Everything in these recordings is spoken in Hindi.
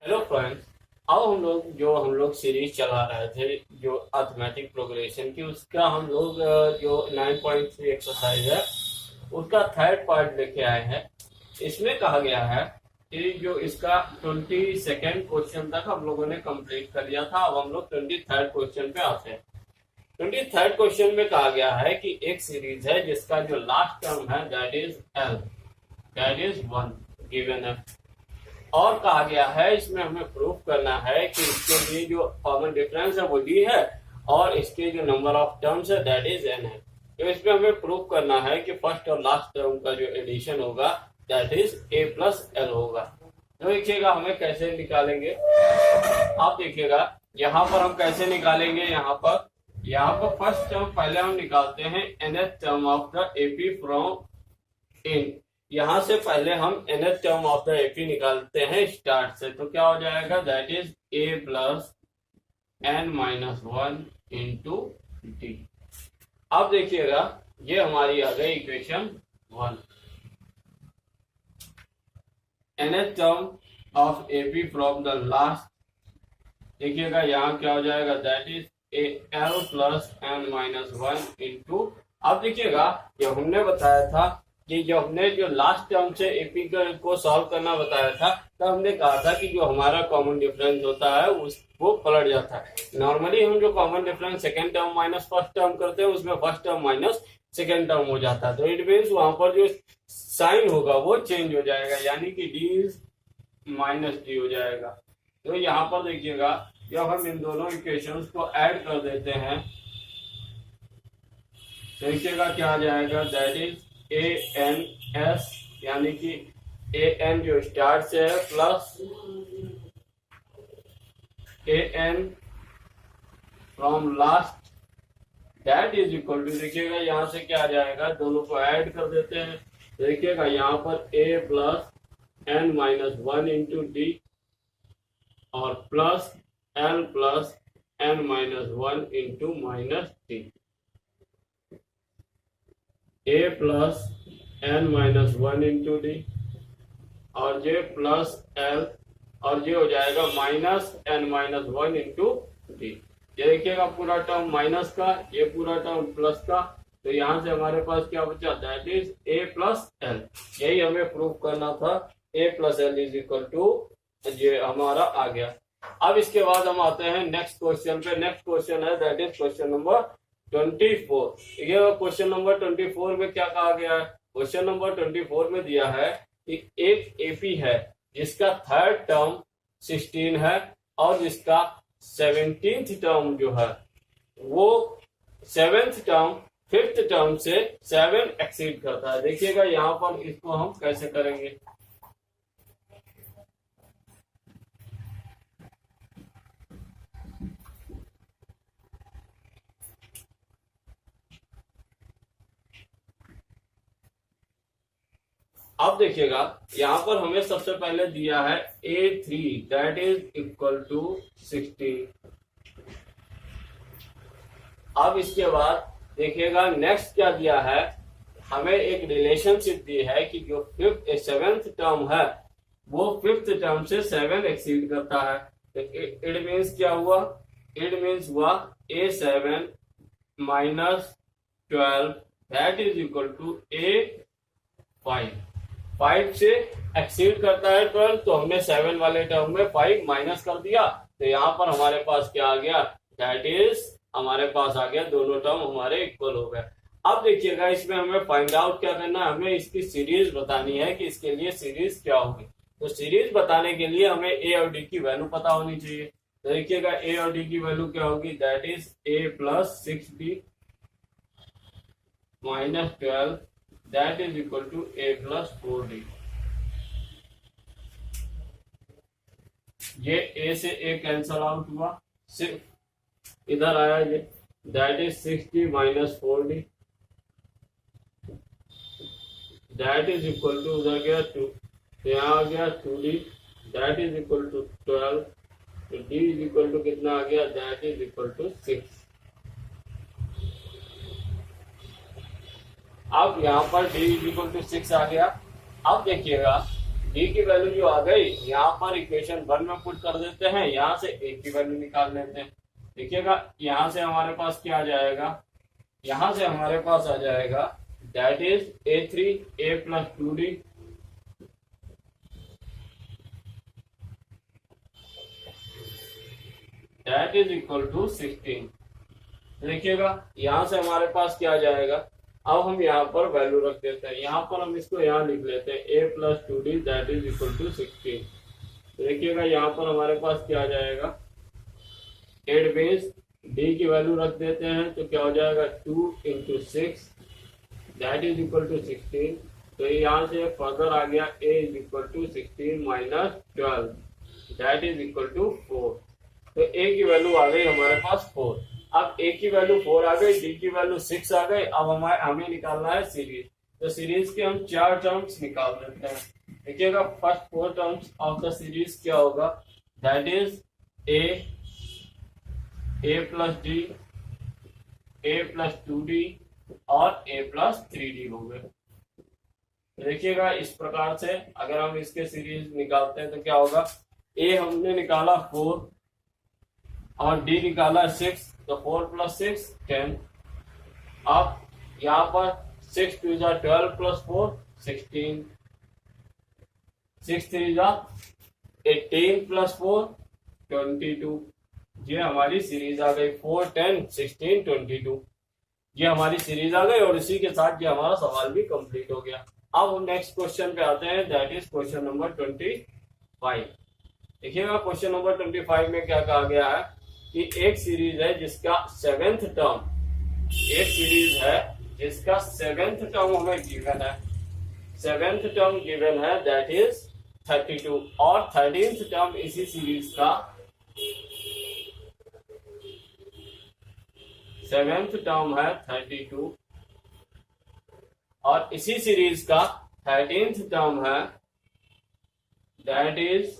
Hello friends. अब हम लोग सीरीज चला रहे थे जो अर्थमेटिक प्रोग्रेशन की, उसका हम लोग जो 9.3 एक्सरसाइज है उसका थर्ड पार्ट लेके आए हैं। इसमें कहा गया है कि जो इसका 22nd क्वेश्चन तक हम लोगों ने कंप्लीट कर लिया था। अब हम लोग 23rd क्वेश्चन पे आते हैं। 23rd क्वेश्चन में कहा गया है कि एक सीरीज है जिसका जो लास्ट टर्म है that is L, that is 1 given है। और कहा गया है इसमें हमें प्रूफ करना है कि इसके लिए जो कॉमन डिफरेंस है वो डी है और इसके जो नंबर ऑफ टर्म्स है दैट इज एन है। तो इसमें हमें प्रूफ करना है कि फर्स्ट और लास्ट टर्म का जो एडिशन होगा that is A plus L होगा। तो देखिएगा हमें कैसे निकालेंगे। आप देखिएगा यहाँ पर हम कैसे निकालेंगे। यहाँ पर फर्स्ट टर्म पहले हम निकालते हैं nth term of the AP from end. यहां से पहले हम nth term of the AP निकालते हैं स्टार्ट से। तो क्या हो जाएगा that is a plus N minus 1 into D. अब देखिएगा ये हमारी आ गई equation 1। nth term of AP from the last, देखिएगा यहाँ क्या हो जाएगा that is L plus N minus 1 into. अब देखिएगा ये हमने बताया था कि जो हमने जो लास्ट टर्म से एपी को सॉल्व करना बताया था, तो हमने कहा था कि जो हमारा कॉमन डिफरेंस होता है वो पलट जाता है। नॉर्मली हम जो common difference second term minus first term करते हैं उसमें first term minus second term हो जाता है। तो इट मीन्स वहां पर जो साइन होगा वो चेंज हो जाएगा, यानी कि डी इज माइनस डी हो जाएगा। तो यहाँ पर देखिएगा जब हम इन दोनों इक्वेशंस को ऐड कर देते हैं देखिएगा क्या आ जाएगा that is A N S, यानी कि ए एन जो स्टार्ट से है plus A N from last that is equal to, देखिएगा यहाँ से क्या आ जाएगा, दोनों को ऐड कर देते हैं। देखिएगा यहाँ पर A plus N minus 1 into D और plus L plus N minus 1 into minus D. A plus N minus 1 into D और जे प्लस एल और जे हो जाएगा minus N minus 1 into D. ये देखिएगा पूरा टर्म माइनस का, ये पूरा टर्म प्लस का, तो यहाँ से हमारे पास क्या बचा that is A plus L. यही हमें प्रूव करना था, A plus L is equal to, ये हमारा आ गया। अब इसके बाद हम आते हैं नेक्स्ट क्वेश्चन पे। नेक्स्ट क्वेश्चन है दैट इज क्वेश्चन नंबर 24। ये क्वेश्चन नंबर 24 में क्या कहा गया है। क्वेश्चन नंबर 24 में दिया है कि एक एपी है जिसका थर्ड टर्म 16 है और जिसका 17th टर्म जो है वो 7th टर्म 5th टर्म से 7 एक्सीड करता है। देखिएगा यहाँ पर इसको हम कैसे करेंगे। अब देखिएगा यहाँ पर हमें सबसे पहले दिया है A3 that is equal to 16। अब इसके बाद देखिएगा नेक्स्ट क्या दिया है, हमें एक रिलेशनशिप दी है कि जो 7th टर्म है वो 5th टर्म से 7 एक्सीड करता है। तो इट मीन्स क्या हुआ, इट मीन्स हुआ A7 minus 12 that is equal to A5। 5 से एक्सीड करता है 12, तो हमने 7 वाले टर्म में 5 माइनस कर दिया। तो यहाँ पर हमारे पास क्या आ गया दैट इज हमारे पास आ गया दोनों टर्म हमारे इक्वल हो गए। अब देखिएगा इसमें हमें फाइंड आउट क्या करना है, हमें इसकी सीरीज बतानी है कि इसके लिए सीरीज क्या होगी। तो सीरीज बताने के लिए हमें ए और डी की वैल्यू पता होनी चाहिए। तो देखिएगा ए और डी की वैल्यू क्या होगी दैट इज ए प्लस 6डी minus 12 that is equal to A plus 4डी। ये ए से ए कैंसल आउट हुआ, सिर्फ इधर आया ये that is 6d minus 4d that is equal to, उधर गया 2 तो यहाँ आ गया 2d that is equal to 12। तो d इज इक्वल टू कितना आ गया दैट इज इक्वल टू 6। अब यहाँ पर d इज इक्वल टू 6 आ गया। अब देखिएगा डी की वैल्यू जो आ गई यहाँ पर इक्वेशन 1 में पुट कर देते हैं, यहाँ से ए की वैल्यू निकाल लेते हैं। देखिएगा यहाँ से हमारे पास क्या आ जाएगा, यहाँ से हमारे पास आ जाएगा that is a3 a plus 2d that is equal to 16। देखिएगा यहाँ से हमारे पास क्या आ जाएगा, अब हम यहाँ पर वैल्यू रख देते हैं, यहाँ पर हम इसको यहाँ लिख लेते हैं a plus 2d that is equal to 16। देखिएगा यहाँ पर हमारे पास क्या आ जाएगा, एट बेस डी की वैल्यू रख देते हैं तो क्या हो जाएगा 2 into 6 that is equal to 16। तो यहाँ से फर्दर आ गया a is equal to 16 minus 12 that is equal to 4। तो a की वैल्यू आ गई हमारे पास 4। अब a की वैल्यू 4 आ गई, d की वैल्यू 6 आ गई। अब हमें निकालना है सीरीज, तो सीरीज के हम 4 टर्म्स निकाल देते हैं। देखिएगा first 4 terms of the series क्या होगा, that is a plus D, a plus 2d और a प्लस 3d हो गए। देखिएगा इस प्रकार से अगर हम इसके सीरीज निकालते हैं तो क्या होगा, a हमने निकाला 4 और d निकाला 6, तो 4 प्लस 6 10। अब यहाँ पर 6 2 जा 12 प्लस 4 16, 6 3 जा 18 प्लस 4 22। ये हमारी सीरीज आ गई 4 10 16 22। ये हमारी सीरीज आ गई और इसी के साथ ये हमारा सवाल भी कंप्लीट हो गया। अब हम नेक्स्ट क्वेश्चन पे आते हैं, दैट इज क्वेश्चन नंबर 25। देखिएगा क्वेश्चन नंबर 25 में क्या कहा गया है कि एक सीरीज है जिसका 7th टर्म, एक सीरीज है जिसका 7th टर्म हमें गिवन है, 7th टर्म गिवन है दैट इज 32 और 13th टर्म इसी सीरीज का 7th टर्म है 32 और इसी सीरीज का 13th टर्म है दैट इज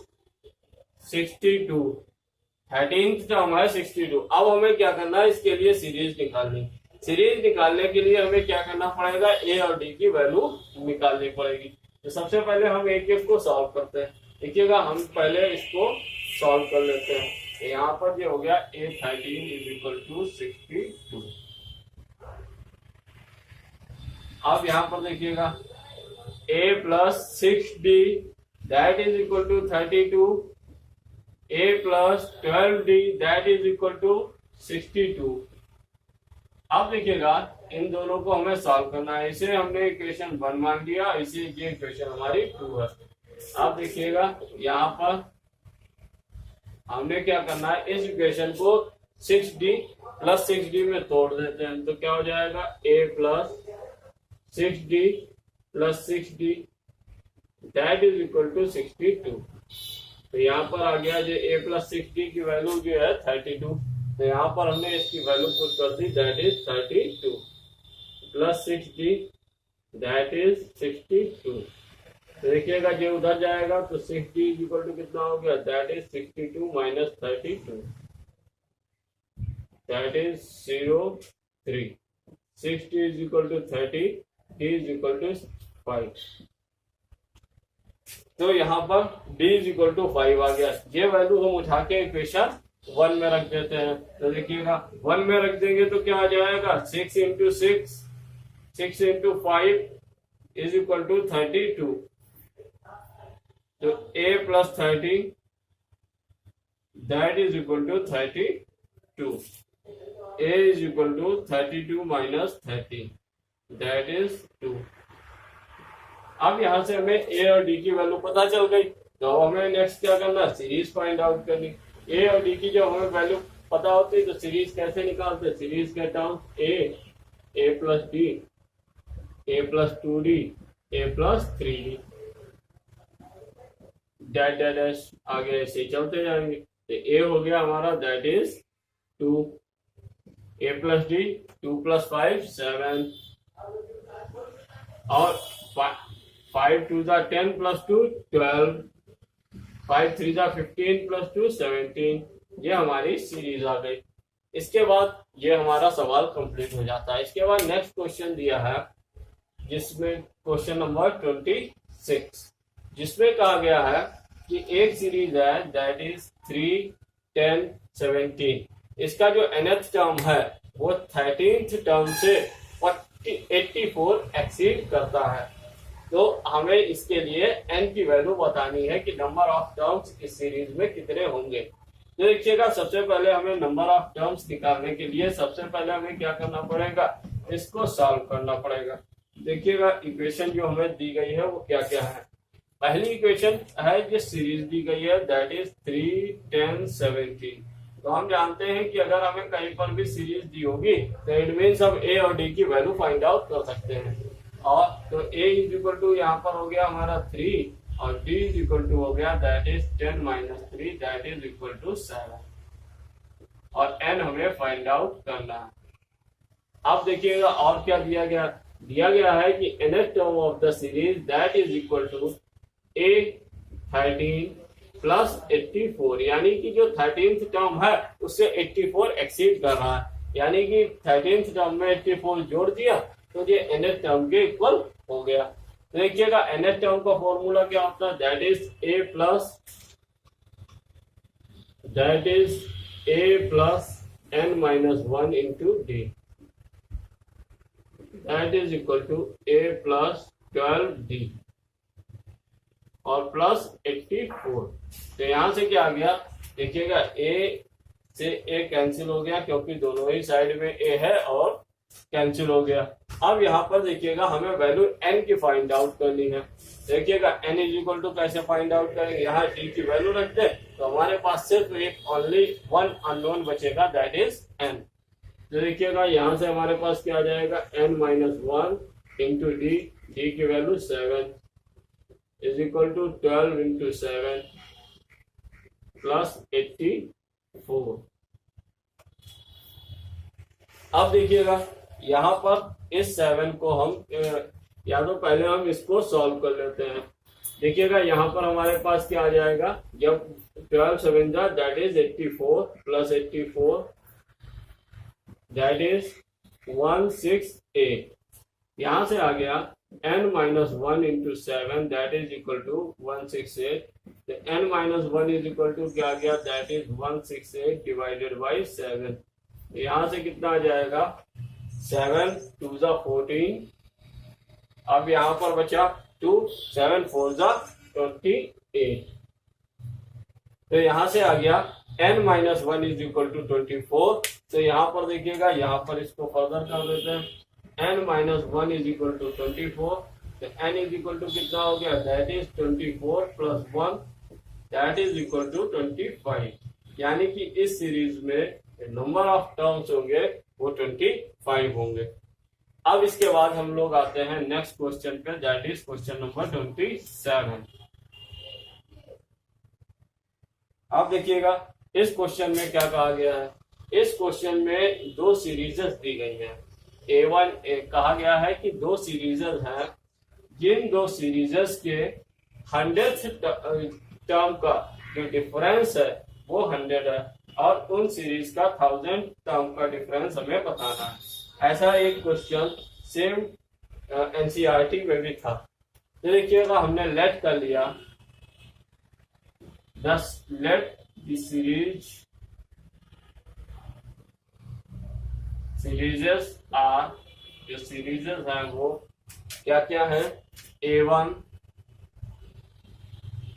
62। 13th टर्म है 62। अब हमें क्या करना है, इसके लिए सीरीज निकालनी। सीरीज निकालने के लिए हमें क्या करना पड़ेगा, ए और डी की वैल्यू निकालनी पड़ेगी। तो सबसे पहले हम एक एक को सॉल्व करते हैं। देखिएगा हम पहले इसको सॉल्व कर लेते हैं। तो यहाँ पर ये हो गया a13 इज इक्वल टू 62। अब यहाँ पर देखिएगा a plus 6d that is equal to 32, a plus 12d that is equal to 62। अब देखिएगा इन दोनों को हमें सॉल्व करना है। इसे हमने इक्वेशन 1 मान लिया, इसे ये इक्वेशन हमारी 2 है। अब देखिएगा यहाँ पर हमने क्या करना है, इस इक्वेशन को 6d प्लस 6d में तोड़ देते हैं। तो क्या हो जाएगा, a plus 6d plus 6d that is equal to 62। तो यहाँ पर आ गया जो a प्लस 6d की वैल्यू जो है 32। तो यहाँ पर हमने इसकी वैल्यू पुट कर दी that is 32 plus 6d that is 62। तो देखिएगा जो उधर जाएगा तो 6d इज इक्वल टू कितना हो गया, that is 62 minus 32 that is 0 3। 6d is equal to 30, d is equal to 5। तो यहाँ पर d इज इक्वल टू 5 आ गया। ये वैल्यू हम उठा के इक्वेशन 1 में रख देते हैं। तो देखिएगा 1 में रख देंगे तो क्या आ जाएगा, 6 into 6, 6 into 5 is equal to 32। तो a plus 30 that is equal to 32। a is equal to 32 minus 30 that is 2। अब यहां से हमें a और d की वैल्यू पता चल गई, तो हमें नेक्स्ट क्या करना है, सीरीज फाइंड आउट करनी। a और d की जब हमें वैल्यू पता होती है तो सीरीज कैसे निकालते हैं, सीरीज के term a plus d, a plus 2d, a plus 3d that that dash आगे ऐसे चलते जाएंगे। तो a हो गया हमारा that is 2, a plus d 2 plus 5 7 और 5 2 जा 10 प्लस 2 12, 5 3 जा 15 प्लस 2 17। ये हमारी सीरीज आ गई। इसके बाद ये हमारा सवाल कंप्लीट हो जाता है। इसके बाद नेक्स्ट क्वेश्चन दिया है जिसमें क्वेश्चन नंबर 26। जिसमें कहा गया है कि एक सीरीज है दैट इज 3, 10, 17। इसका जो nth टर्म है वो 13th टर्म से 84 एक्सीड करता है। तो हमें इसके लिए n की वैल्यू बतानी है कि नंबर ऑफ टर्म्स इस सीरीज में कितने होंगे। तो देखिएगा, सबसे पहले हमें नंबर ऑफ टर्म्स निकालने के लिए सबसे पहले हमें क्या करना पड़ेगा, इसको सॉल्व करना पड़ेगा। देखिएगा इक्वेशन जो हमें दी गई है वो क्या क्या है। पहली इक्वेशन है जो सीरीज दी गई है दैट इज 3, 10, 17। तो हम जानते हैं कि अगर हमें कहीं पर भी सीरीज दी होगी तो इट मीन्स हम ए और डी की वैल्यू फाइंड आउट कर सकते हैं। और तो ए इज इक्वल टू यहाँ पर हो गया हमारा 3 और डी इज इक्वल टू हो गया that is 10 minus 3 that is equal to 7 और एन हमें फाइंड आउट करना है। अब देखिएगा और क्या दिया गया है कि nth term of the series that is equal to a 13 plus 84, यानी कि जो 13th टर्म है उससे 84 एक्सीड कर रहा है, यानी कि 13th टर्म में 84 जोड़ दिया तो ये nth टर्म के इक्वल हो गया। तो देखिएगा nth टर्म का फॉर्मूला क्या होता है, that is A plus n minus 1 into d that is equal to A plus 12d और प्लस 84। तो यहां से क्या आ गया, देखिएगा a से a कैंसिल हो गया क्योंकि दोनों ही साइड में a है और कैंसिल हो गया। अब यहाँ पर देखिएगा हमें वैल्यू n की फाइंड आउट करनी है। देखिएगा n इज इक्वल टू कैसे फाइंड आउट करेंगे, यहाँ d की वैल्यू रख दे तो हमारे पास सिर्फ एक ओनली वन अननोन बचेगा दैट इज n। तो देखिएगा यहाँ से हमारे पास क्या आ जाएगा, n minus 1 into D, D की value 7 is equal to 12 into 7 plus 84। अब देखिएगा यहाँ पर इस 7 को हम या तो पहले हम इसको सॉल्व कर लेते हैं। देखिएगा यहाँ पर हमारे पास क्या आ जाएगा, जब 12 7 जा that is 84 plus 84 that is 168। यहाँ से आ गया n minus 1 into 7 that is equal to 168। तो n minus 1 is equal to क्या आ गया, दैट इज 168 डिवाइडेड बाई 7। यहाँ से कितना आ जाएगा, 7 2 जा 14। अब यहाँ पर बचा 2, 7 4 जा 28। तो यहाँ से आ गया n minus 1 is equal to 24। तो यहाँ पर देखिएगा, यहाँ पर इसको फर्दर कर देते हैं, n minus 1 is equal to 24। तो n इज इक्वल टू कितना हो गया, that is 24 plus 1 that is equal to 25। यानी कि इस सीरीज में नंबर ऑफ टर्म्स होंगे वो 25 होंगे। अब इसके बाद हम लोग आते हैं नेक्स्ट क्वेश्चन पे दैट इज क्वेश्चन नंबर 27। अब देखिएगा इस क्वेश्चन में क्या कहा गया है, इस क्वेश्चन में दो सीरीजेस दी गई हैं। A1 कहा गया है कि दो सीरीजेस हैं, जिन दो सीरीजेस के 100th टर्म का जो डिफरेंस है वो 100 है और उन सीरीज का 1000 टर्म का डिफरेंस हमें बताना है। ऐसा एक क्वेश्चन सेम एनसीईआरटी में भी था। तो देखिएगा हमने लेट कर लिया, लेट द सीरीजेस आर, जो सीरीजेस हैं वो क्या क्या है, A1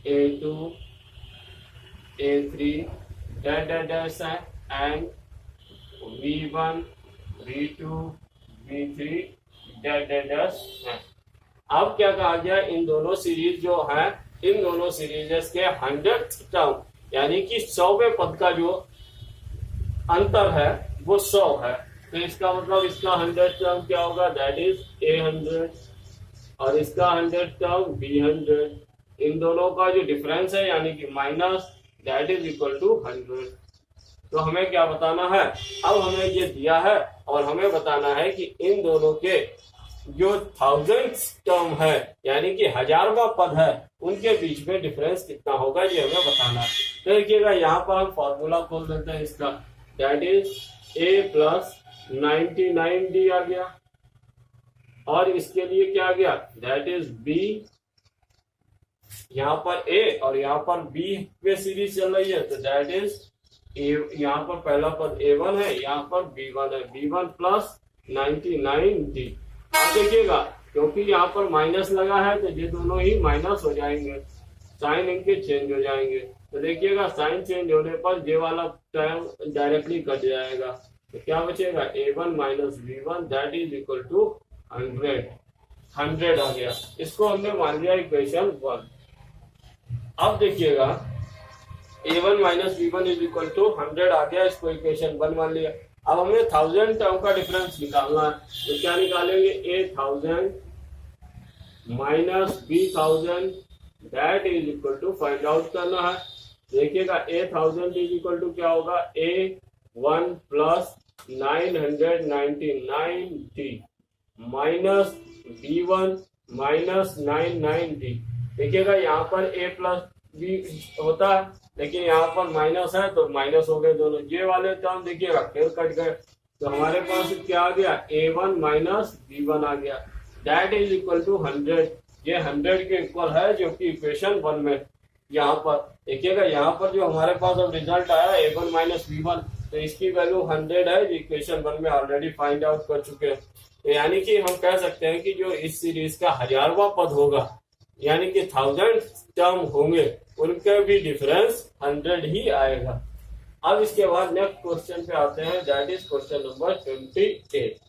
A2 A3 डैश है and V1 V2 V3 dash है। अब क्या कहा गया, इन दोनों सीरीज जो है, इन दोनों सीरीजेस के 100th टर्म यानी कि 100वें पद का जो अंतर है वो 100 है। तो इसका मतलब इसका 100th टर्म क्या होगा, दैट इज A100 और इसका 100th टर्म B100। इन दोनों का जो डिफरेंस है यानी कि minus that is equal to 100। तो हमें क्या बताना है, अब हमें ये दिया है और हमें बताना है कि इन दोनों के जो 1000th टर्म है यानी कि 1000वां पद है उनके बीच में डिफरेंस कितना होगा ये हमें बताना है। तो देखिएगा यहाँ पर हम फॉर्मूला खोल देते हैं इसका, that is A plus 99D आ गया और इसके लिए क्या आ गया, दैट इज B यहाँ पर ए और यहाँ पर बी पे सीरीज चल रही है, तो दैट इज यहाँ पर पहला पद A1 है, यहाँ पर B1 है, B1 प्लस 99D। अब देखिएगा क्योंकि यहाँ पर माइनस लगा है तो ये दोनों ही माइनस हो जाएंगे, साइन इनके चेंज हो जाएंगे। तो देखिएगा साइन चेंज होने पर ये वाला टर्म डायरेक्टली कट जाएगा, तो क्या बचेगा A1 minus B1 that is equal to 100 आ गया। इसको हमने मान लिया इक्वेशन 1। अब देखिएगा A1 minus B1 is equal to 100 आ गया, इसको इक्वेशन 1 मान लिया। अब हमें 1000 टर्म का डिफरेंस निकालना है, तो क्या निकालेंगे A1000 minus B1000 that is equal to find out करना है। देखिएगा A1000 इज इक्वल टू क्या होगा A1 plus 999D minus B1 minus 99D। देखिएगा यहाँ पर A प्लस बी होता है लेकिन यहाँ पर माइनस है तो माइनस हो गए दोनों, ये वाले टर्म देखिएगा फिर कट गए, तो हमारे पास क्या आ गया A1 माइनस B1 आ गया दैट इज इक्वल टू 100। ये 100 के इक्वल है जो कि इक्वेशन 1 में। यहाँ पर देखिएगा यहाँ पर जो हमारे पास अब रिजल्ट आया A1 माइनस B1, तो इसकी वैल्यू 100 है जो इक्वेशन 1 में ऑलरेडी फाइंड आउट कर चुके हैं। तो यानी कि हम कह सकते हैं कि जो इस सीरीज का 1000वां पद होगा यानी कि 1000 टर्म होंगे उनका भी डिफरेंस 100 ही आएगा। अब इसके बाद नेक्स्ट क्वेश्चन पे आते हैं दैट इज क्वेश्चन नंबर 28।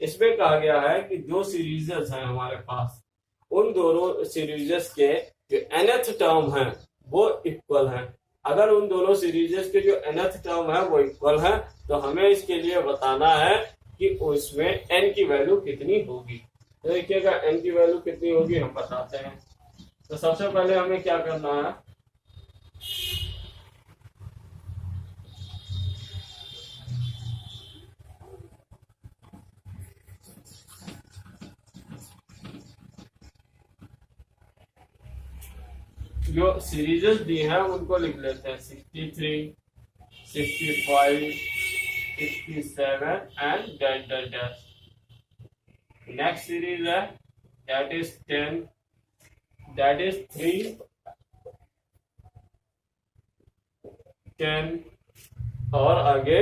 इसमें कहा गया है कि जो सीरीजेस हैं हमारे पास उन दोनों सीरीजेस के जो nth टर्म है वो इक्वल है। अगर उन दोनों सीरीजेस के जो nth टर्म है वो इक्वल है तो हमें इसके लिए बताना है कि उसमें n की वैल्यू कितनी होगी। तो देखिएगा n की वैल्यू कितनी होगी हम बताते हैं। तो सबसे पहले हमें क्या करना है, जो सीरीजेस दी हैं उनको लिख लेते हैं 63, 65, 67 and dash dash dash. Next series है दैट इज 10, दैट इज 3, 10 और आगे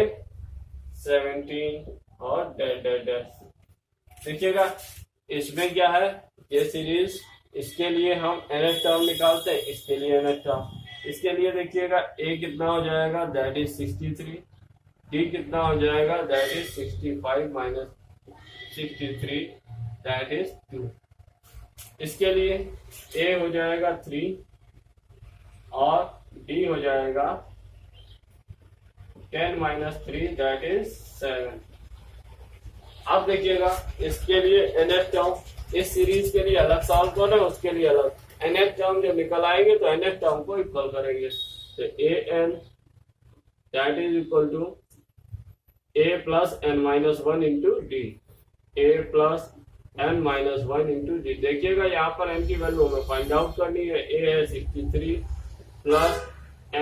17 और डैश डैश डैश। देखिएगा इसमें क्या है, ये सीरीज इसके लिए हम nth टर्म निकालते हैं, इसके लिए nth टर्म। इसके लिए देखिएगा a कितना हो जाएगा दैट इज 63, d कितना हो जाएगा that is 65 minus 63 that is 2। इसके लिए a हो जाएगा 3 और d हो जाएगा 10 माइनस 3 दैट इज 7। अब देखिएगा इसके लिए nth टर्म, इस सीरीज के लिए अलग सॉल्व करना है उसके लिए अलग, nth टर्म जब निकल आएंगे तो nth टर्म को इक्वल करेंगे। तो an that is equal to a plus n minus 1 into d, a plus n minus 1 into d. देखिएगा यहाँ पर n की वैल्यू हमें फाइंड आउट करनी है। a है 63 plus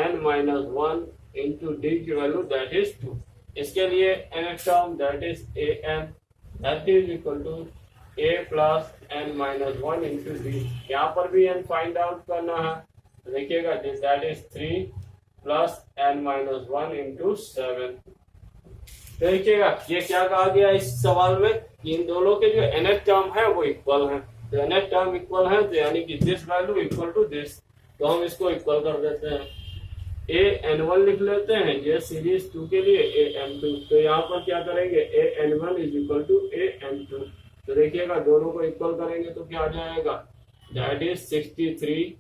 n minus 1 into d की वैल्यू दैट इज 2। इसके लिए nth term that is an that is equal to a plus n minus 1 into d. यहाँ पर भी n फाइंड आउट करना है, तो देखिएगा that is 3 plus n minus 1 into 7। देखिएगा ये क्या कहा गया इस सवाल में कि इन दोनों के जो nth टर्म है वो इक्वल है। तो nth टर्म इक्वल है तो यानी कि this value equal to this, तो हम इसको इक्वल कर देते हैं। a n1 लिख लेते हैं ये सीरीज 2 के लिए a n2, तो यहाँ पर क्या करेंगे a n1 is equal to a n2। तो देखिएगा दोनों को इक्वल करेंगे तो क्या आ जाएगा that is 63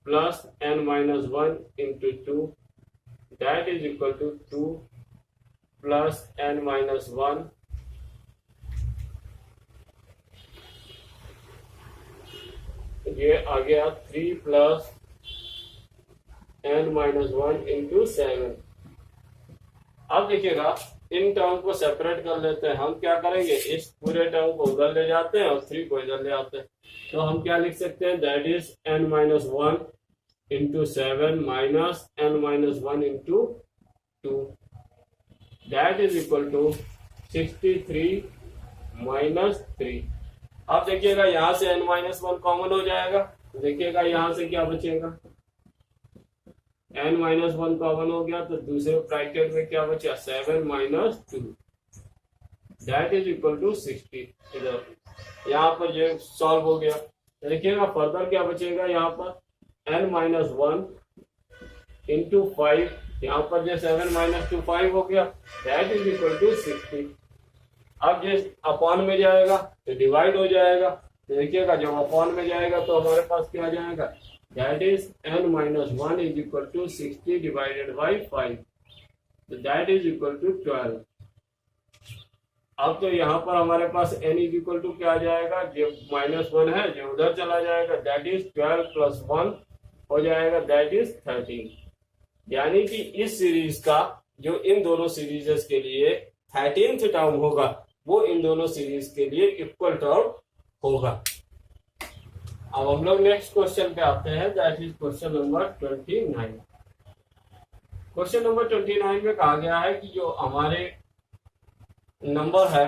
plus n minus 1 into 2 that is equal to 2 plus n minus 1 ये आ गया 3 प्लस n माइनस 1 इंटू 7। अब देखिएगा इन टर्म को सेपरेट कर लेते हैं। हम क्या करेंगे इस पूरे टर्म को उधर ले जाते हैं और 3 को इधर ले आते हैं, तो हम क्या लिख सकते हैं that is n minus 1 into 7 minus n minus 1 into 2 that is equal to 63 minus 3। अब देखिएगा यहाँ से n माइनस 1 कॉमन हो जाएगा देखिएगा यहाँ से क्या बचेगा, n-1 कॉमन हो गया तो दूसरे ब्रैकेट में क्या बचा 7 - 2 दैट इज इक्वल टू 60। इधर यहाँ पर ये सॉल्व हो गया। देखिएगा फर्दर क्या बचेगा, यहाँ पर n-1 इंटू 5, यहाँ पर जो 7 - 2 5 हो गया दैट इज इक्वल टू 60। अब ये अपॉन में जाएगा तो डिवाइड हो जाएगा। तो देखिएगा जब अपॉन में जाएगा तो हमारे पास क्या आ जाएगा, that is n-1 is equal to 60 divided by 5, तो दैट इज इक्वल टू 12। अब तो यहाँ पर हमारे पास n इज इक्वल टू क्या आ जाएगा, जो -1 है जो उधर चला जाएगा दैट इज 12 + 1 हो जाएगा दैट इज 13। यानी कि इस सीरीज का जो इन दोनों सीरीजेस के लिए 13th टर्म होगा वो इन दोनों सीरीज के लिए इक्वल टर्म होगा। अब हम लोग नेक्स्ट क्वेश्चन पे आते हैं, that is question number 29। Question number 29 में कहा गया है कि जो हमारे नंबर है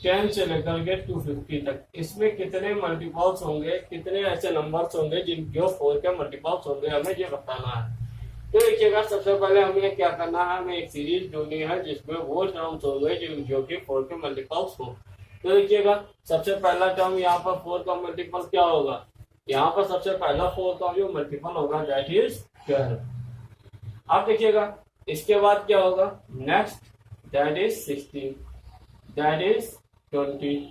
10 से लेकर के 250 तक, इसमें कितने मल्टीपल्स होंगे, कितने ऐसे नंबर्स होंगे जिन जो 4 के मल्टीपल्स होंगे, हमें ये बताना है। तो देखिएगा सबसे पहले हमें क्या करना है, हमें एक सीरीज ढूंढनी है जिसमें वो टर्म्स होंगे जो कि 4 के मल्टीपल्स हो। तो देखिएगा सबसे पहला टर्म यहाँ पर 4 का मल्टीपल क्या होगा, यहाँ पर सबसे पहला 4 का जो मल्टीपल होगा दैट इज 12। अब देखिएगा इसके बाद क्या होगा, next that is 16, that is 20।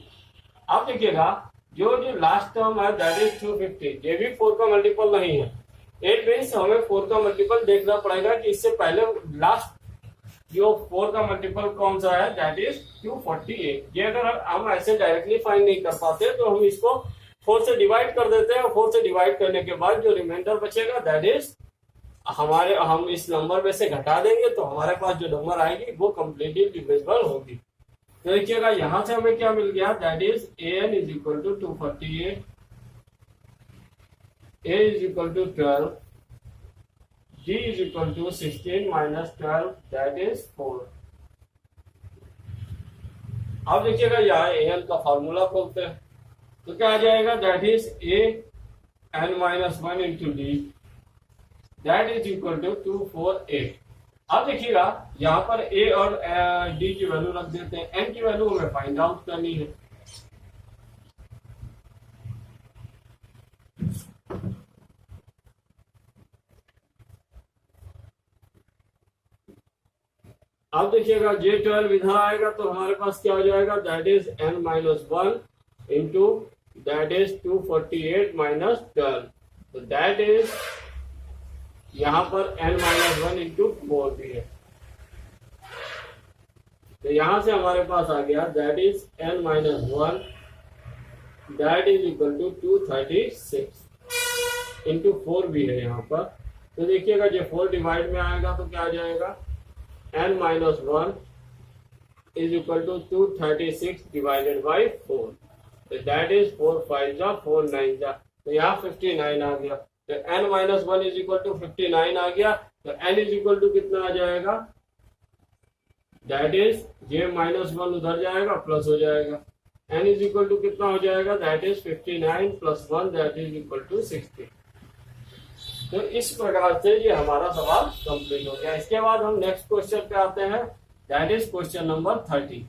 अब देखिएगा जो लास्ट टर्म है दैट इज 250, ये भी 4 का मल्टीपल नहीं है। इट मीन्स हमें 4 का मल्टीपल देखना पड़ेगा कि इससे पहले लास्ट जो 4 का मल्टीपल कौन सा है दैट इज 248। ये अगर हम ऐसे डायरेक्टली फाइंड नहीं कर पाते तो हम इसको 4 से डिवाइड कर देते हैं, और 4 से डिवाइड करने के बाद जो रिमाइंडर बचेगा दैट इज हम इस नंबर में से घटा देंगे तो हमारे पास जो नंबर आएगी वो कम्प्लीटली डिविजिबल होगी। तो देखिएगा यहाँ से हमें क्या मिल गया, that is an is equal to 248, a is equal to 12, d is equal to 16 minus 12 that is 4। अब देखिएगा यहाँ an का फॉर्मूला खोलते हैं तो क्या आ जाएगा, that is an-1 into d that is equal to 248। अब देखिएगा यहाँ पर a और d की वैल्यू रख देते हैं, n की वैल्यू हमें फाइंड आउट करनी है। अब देखिएगा J12 इधर आएगा तो हमारे पास क्या हो जाएगा, that is n-1 into that is 248 minus 12, तो दैट इज यहाँ पर n-1 इंटू 4 भी है, तो यहां से हमारे पास आ गया that is n-1 that is equal to 236 into 4 भी है यहाँ पर। तो देखिएगा जब 4 डिवाइड में आएगा तो क्या आ जाएगा, n-1 is equal to 236 divided by 4, तो that is 4 5 जा 4 9 जा, तो यहाँ 59 आ गया। तो n-1 is equal to 59 आ गया, तो n is equal to कितना आ जाएगा, that is j-1 उधर जाएगा प्लस हो जाएगा, n is equal to कितना हो जाएगा, that is 59 plus 1 that is equal to 60। तो इस प्रकार से ये हमारा सवाल कंप्लीट हो गया। इसके बाद हम नेक्स्ट क्वेश्चन पे आते हैं, that is question number 30।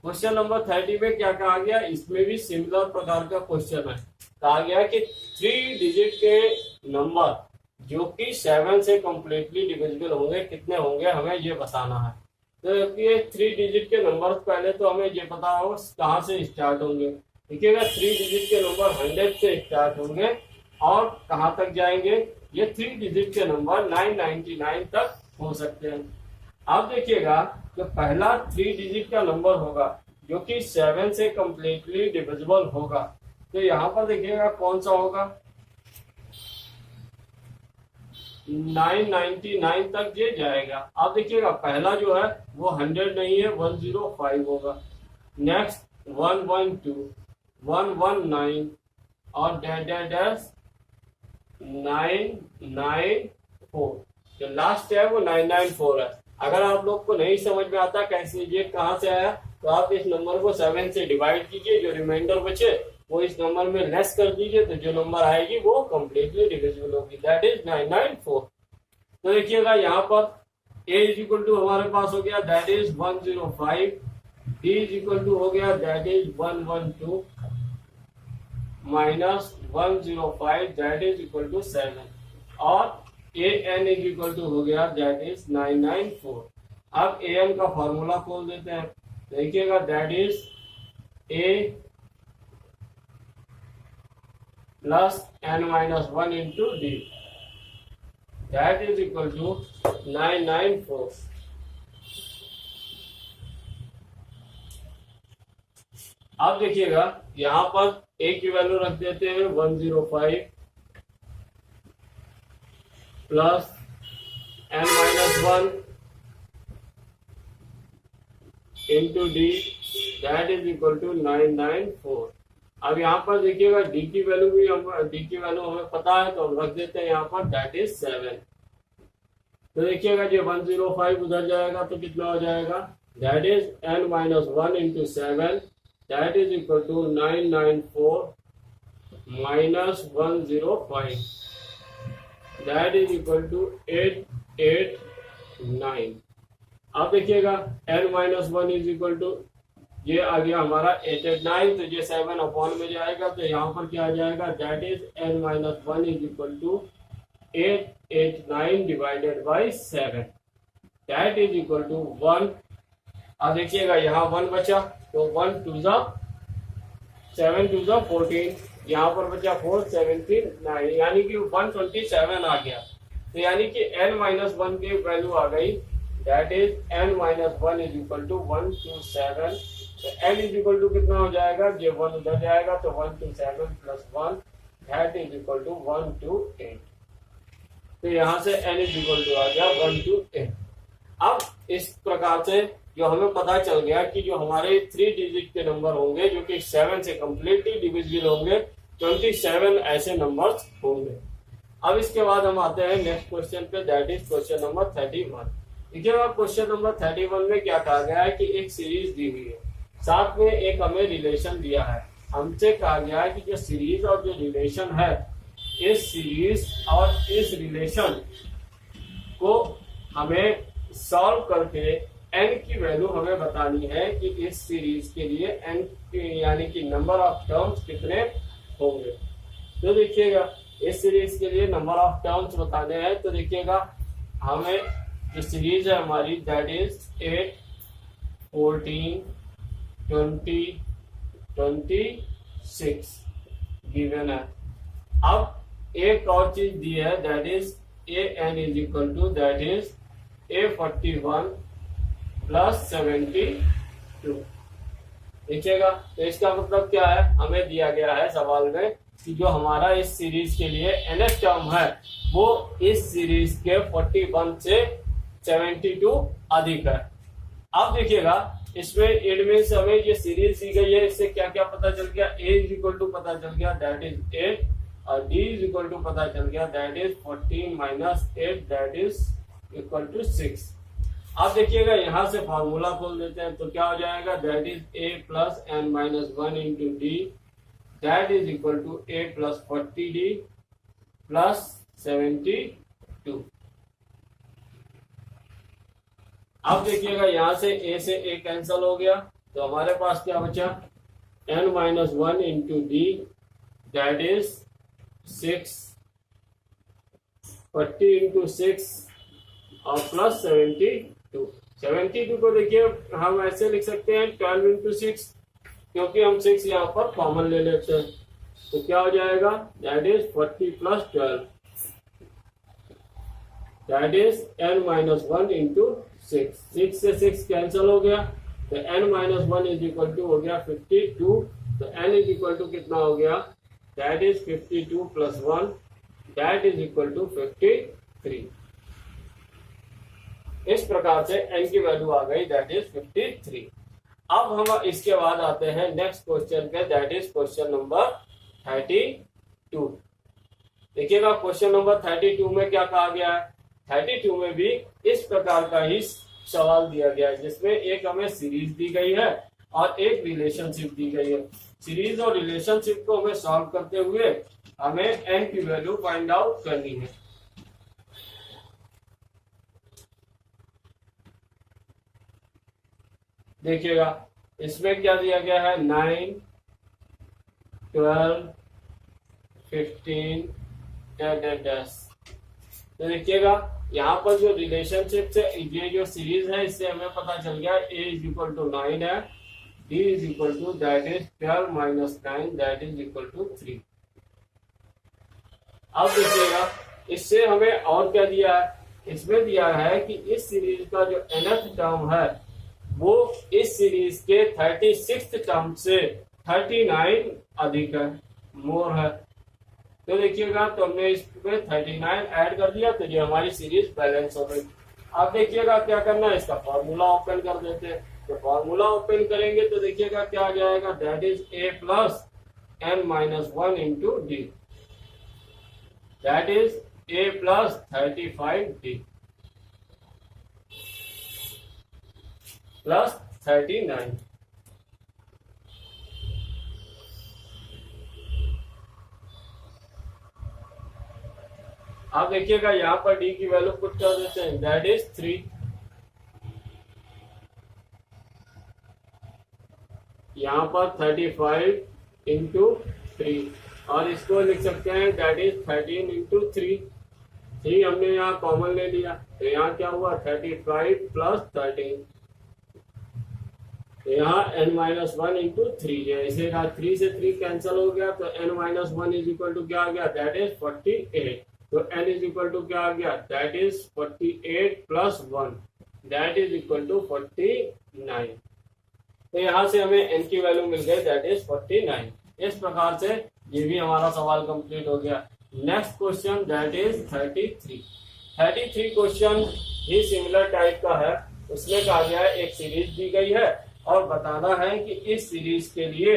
Question number 30 में क्या कहा गया, इसमें भी सिमिलर प्रकार का क्वेश्चन है। कहा गया कि 3 डिजिट के नंबर जो कि 7 से कम्प्लीटली डिविजिबल होंगे कितने होंगे, हमें ये बताना है। तो ये 3 डिजिट के नंबर पहले तो हमें ये पता हो कहाँ से स्टार्ट होंगे। देखिएगा 3 डिजिट के नंबर 100 से स्टार्ट होंगे और कहाँ तक जाएंगे, ये 3 डिजिट के नंबर 999 तक हो सकते हैं। अब देखिएगा जो पहला 3 डिजिट का नंबर होगा जो कि 7 से कम्प्लीटली डिविजिबल होगा, तो यहाँ पर देखिएगा कौन सा होगा, 999 तक ये जाएगा। अब देखिएगा पहला जो है वो 100 नहीं है, 105 होगा। नेक्स्ट 112, 119 और डैश 994, जो लास्ट है वो 994 है। अगर आप लोग को नहीं समझ में आता कैसे ये कहाँ से आया, तो आप इस नंबर को 7 से डिवाइड कीजिए, जो रिमाइंडर बचे वो इस नंबर में लेस कर दीजिए, तो जो नंबर आएगी वो कंप्लीटली डिविजिबल होगी, दैट इज 994। तो देखिएगा यहाँ पर a इज इक्वल टू हमारे पास हो गया that is 105, d is equal to हो गया that is 112 minus 105 that is equal to 7, और an इज इक्वल टू हो गया दैट इज 994। अब an का फॉर्मूला खोल देते हैं, देखिएगा that is a plus n minus 1 into d, that is equal to 994। अब देखिएगा यहां पर a की वैल्यू रख देते हैं 105 plus n minus 1 into d, that is equal to 994। अब यहाँ पर देखिएगा डी की वैल्यू हमें पता है, तो हम रख देते हैं यहाँ पर दैट इज 7। तो देखिएगा जो 105 उधर जाएगा तो कितना हो जाएगा, that is n minus 1 into 7, that is equal to 994 minus 105, that is equal to 889। अब देखिएगा n minus 1 is equal to, ये आ गया हमारा 889, तो ये 7 अपॉन में जाएगा, तो यहाँ पर क्या आ जाएगा, that is n minus 1 is equal to 889 divided by 7, that is equal to 1। अब देखिएगा यहाँ 1 बचा, तो 1 टू जा 7 टू जा 14, यहाँ पर बचा 4 17 9, यानी कि 127 आ गया। तो यानी कि n माइनस 1 की वैल्यू आ गई, that is n minus 1 is equal to 127। तो n इज इक्वल टू कितना हो जाएगा, ये 1 उधर जाएगा तो 127 plus 1 that is equal to 128। तो यहाँ से n इज इक्वल टू आ गया 128। अब इस प्रकार से जो हमें पता चल गया कि जो हमारे 3 डिजिट के नंबर होंगे जो कि 7 से कम्प्लीटली डिविजिबल होंगे, 27 ऐसे नंबर्स होंगे। अब इसके बाद हम आते हैं नेक्स्ट क्वेश्चन पे, दैट इज क्वेश्चन नंबर 31। देखिएगा क्वेश्चन नंबर 31 में क्या कहा गया है कि एक सीरीज दी हुई है, साथ में एक हमें रिलेशन दिया है। हमसे कहा गया है कि जो सीरीज और जो रिलेशन है, इस सीरीज और इस रिलेशन को हमें सॉल्व करके n की वैल्यू हमें बतानी है कि इस सीरीज के लिए n यानी कि नंबर ऑफ टर्म्स कितने होंगे। तो देखिएगा इस सीरीज के लिए नंबर ऑफ टर्म्स बताने हैं, तो देखिएगा हमें जो सीरीज है हमारी दैट इज 8 14 20 26 गिवन है। अब एक और चीज दी है that is an is equal to that is a41 plus 72। देखिएगा तो इसका मतलब क्या है, हमें दिया गया है सवाल में कि जो हमारा इस सीरीज के लिए nth टर्म है वो इस सीरीज के 41 से 72 अधिक है। अब देखिएगा इसमें इनमें से हमें ये सीरीज दी गई है, इससे क्या क्या पता चल गया, a इज इक्वल टू पता चल गया दैट इज 8, और d इज इक्वल टू पता चल गया that is 14 minus 8 that is equal to 6। अब देखिएगा यहाँ से फॉर्मूला खोल देते हैं, तो क्या हो जाएगा that is a plus n minus 1 into d, that is equal to a plus 40d plus 72। अब देखिएगा यहाँ से a से a कैंसल हो गया, तो हमारे पास क्या बचा n minus 1 into d, that is 6 40 into 6 और प्लस 72 को देखिए हम ऐसे लिख सकते हैं 12 इंटू 6, क्योंकि हम 6 यहाँ पर कॉमन ले लेते हैं, तो क्या हो जाएगा that is 40 plus 12 that is n minus 1 into 6 से 6 कैंसिल हो गया, तो n minus 1 is equal to हो गया 52, तो n इज इक्वल टू कितना हो गया that is 52 plus 1 that is equal to 53। इस प्रकार से n की वैल्यू आ गई दैट इज 53। अब हम इसके बाद आते हैं नेक्स्ट क्वेश्चन पे, दैट इज क्वेश्चन नंबर 32। देखिएगा क्वेश्चन नंबर 32 में क्या कहा गया है, 32 में भी इस प्रकार का ही सवाल दिया गया है, जिसमें एक हमें सीरीज दी गई है और एक रिलेशनशिप दी गई है। सीरीज और रिलेशनशिप को हमें सॉल्व करते हुए हमें n की वैल्यू फाइंड आउट करनी है। देखिएगा इसमें क्या दिया गया है, 9, 12, 15 डैश। तो देखिएगा यहाँ पर जो रिलेशनशिप से ये जो सीरीज है इससे हमें पता चल गया a इज इक्वल टू 9 है, d is equal to that is 12 minus 9 that is equal to 3। अब देखिएगा इससे हमें और क्या दिया है, इसमें दिया है कि इस सीरीज का जो nth टर्म है वो इस सीरीज के 36th टर्म से 39 अधिक है, मोर है। तो देखिएगा तो हमने इसमें 39 ऐड कर दिया तो ये हमारी सीरीज बैलेंस हो गई। अब देखिएगा क्या करना है, इसका फॉर्मूला ओपन कर देते हैं। तो फॉर्मूला ओपन करेंगे तो देखिएगा क्या आ जाएगा, that is a plus n minus 1 into d, that is a plus 35d plus 39। आप देखिएगा यहाँ पर d की वैल्यू पुट कर देते हैं, दैट इज 3। यहाँ पर 35 इंटू 3 और इसको लिख सकते हैं दैट इज 13 इंटू 3। 3 हमने यहाँ कॉमन ले लिया तो यहाँ क्या हुआ, 35 प्लस 13। तो यहाँ n माइनस 1 इंटू 3 है, इसे 3 से 3 कैंसिल हो गया तो n minus 1 is equal to क्या आ गया, दैट इज 48। तो n इज इक्वल टू क्या आ गया, that is 48 plus 1 that is equal to 49। तो यहाँ से हमें n की वैल्यू मिल गई दैट इज 49। इस प्रकार से ये भी हमारा सवाल कंप्लीट हो गया। Next question that is 33 question भी सिमिलर टाइप का है। उसमें कहा गया है एक सीरीज दी गई है और बताना है कि इस सीरीज के लिए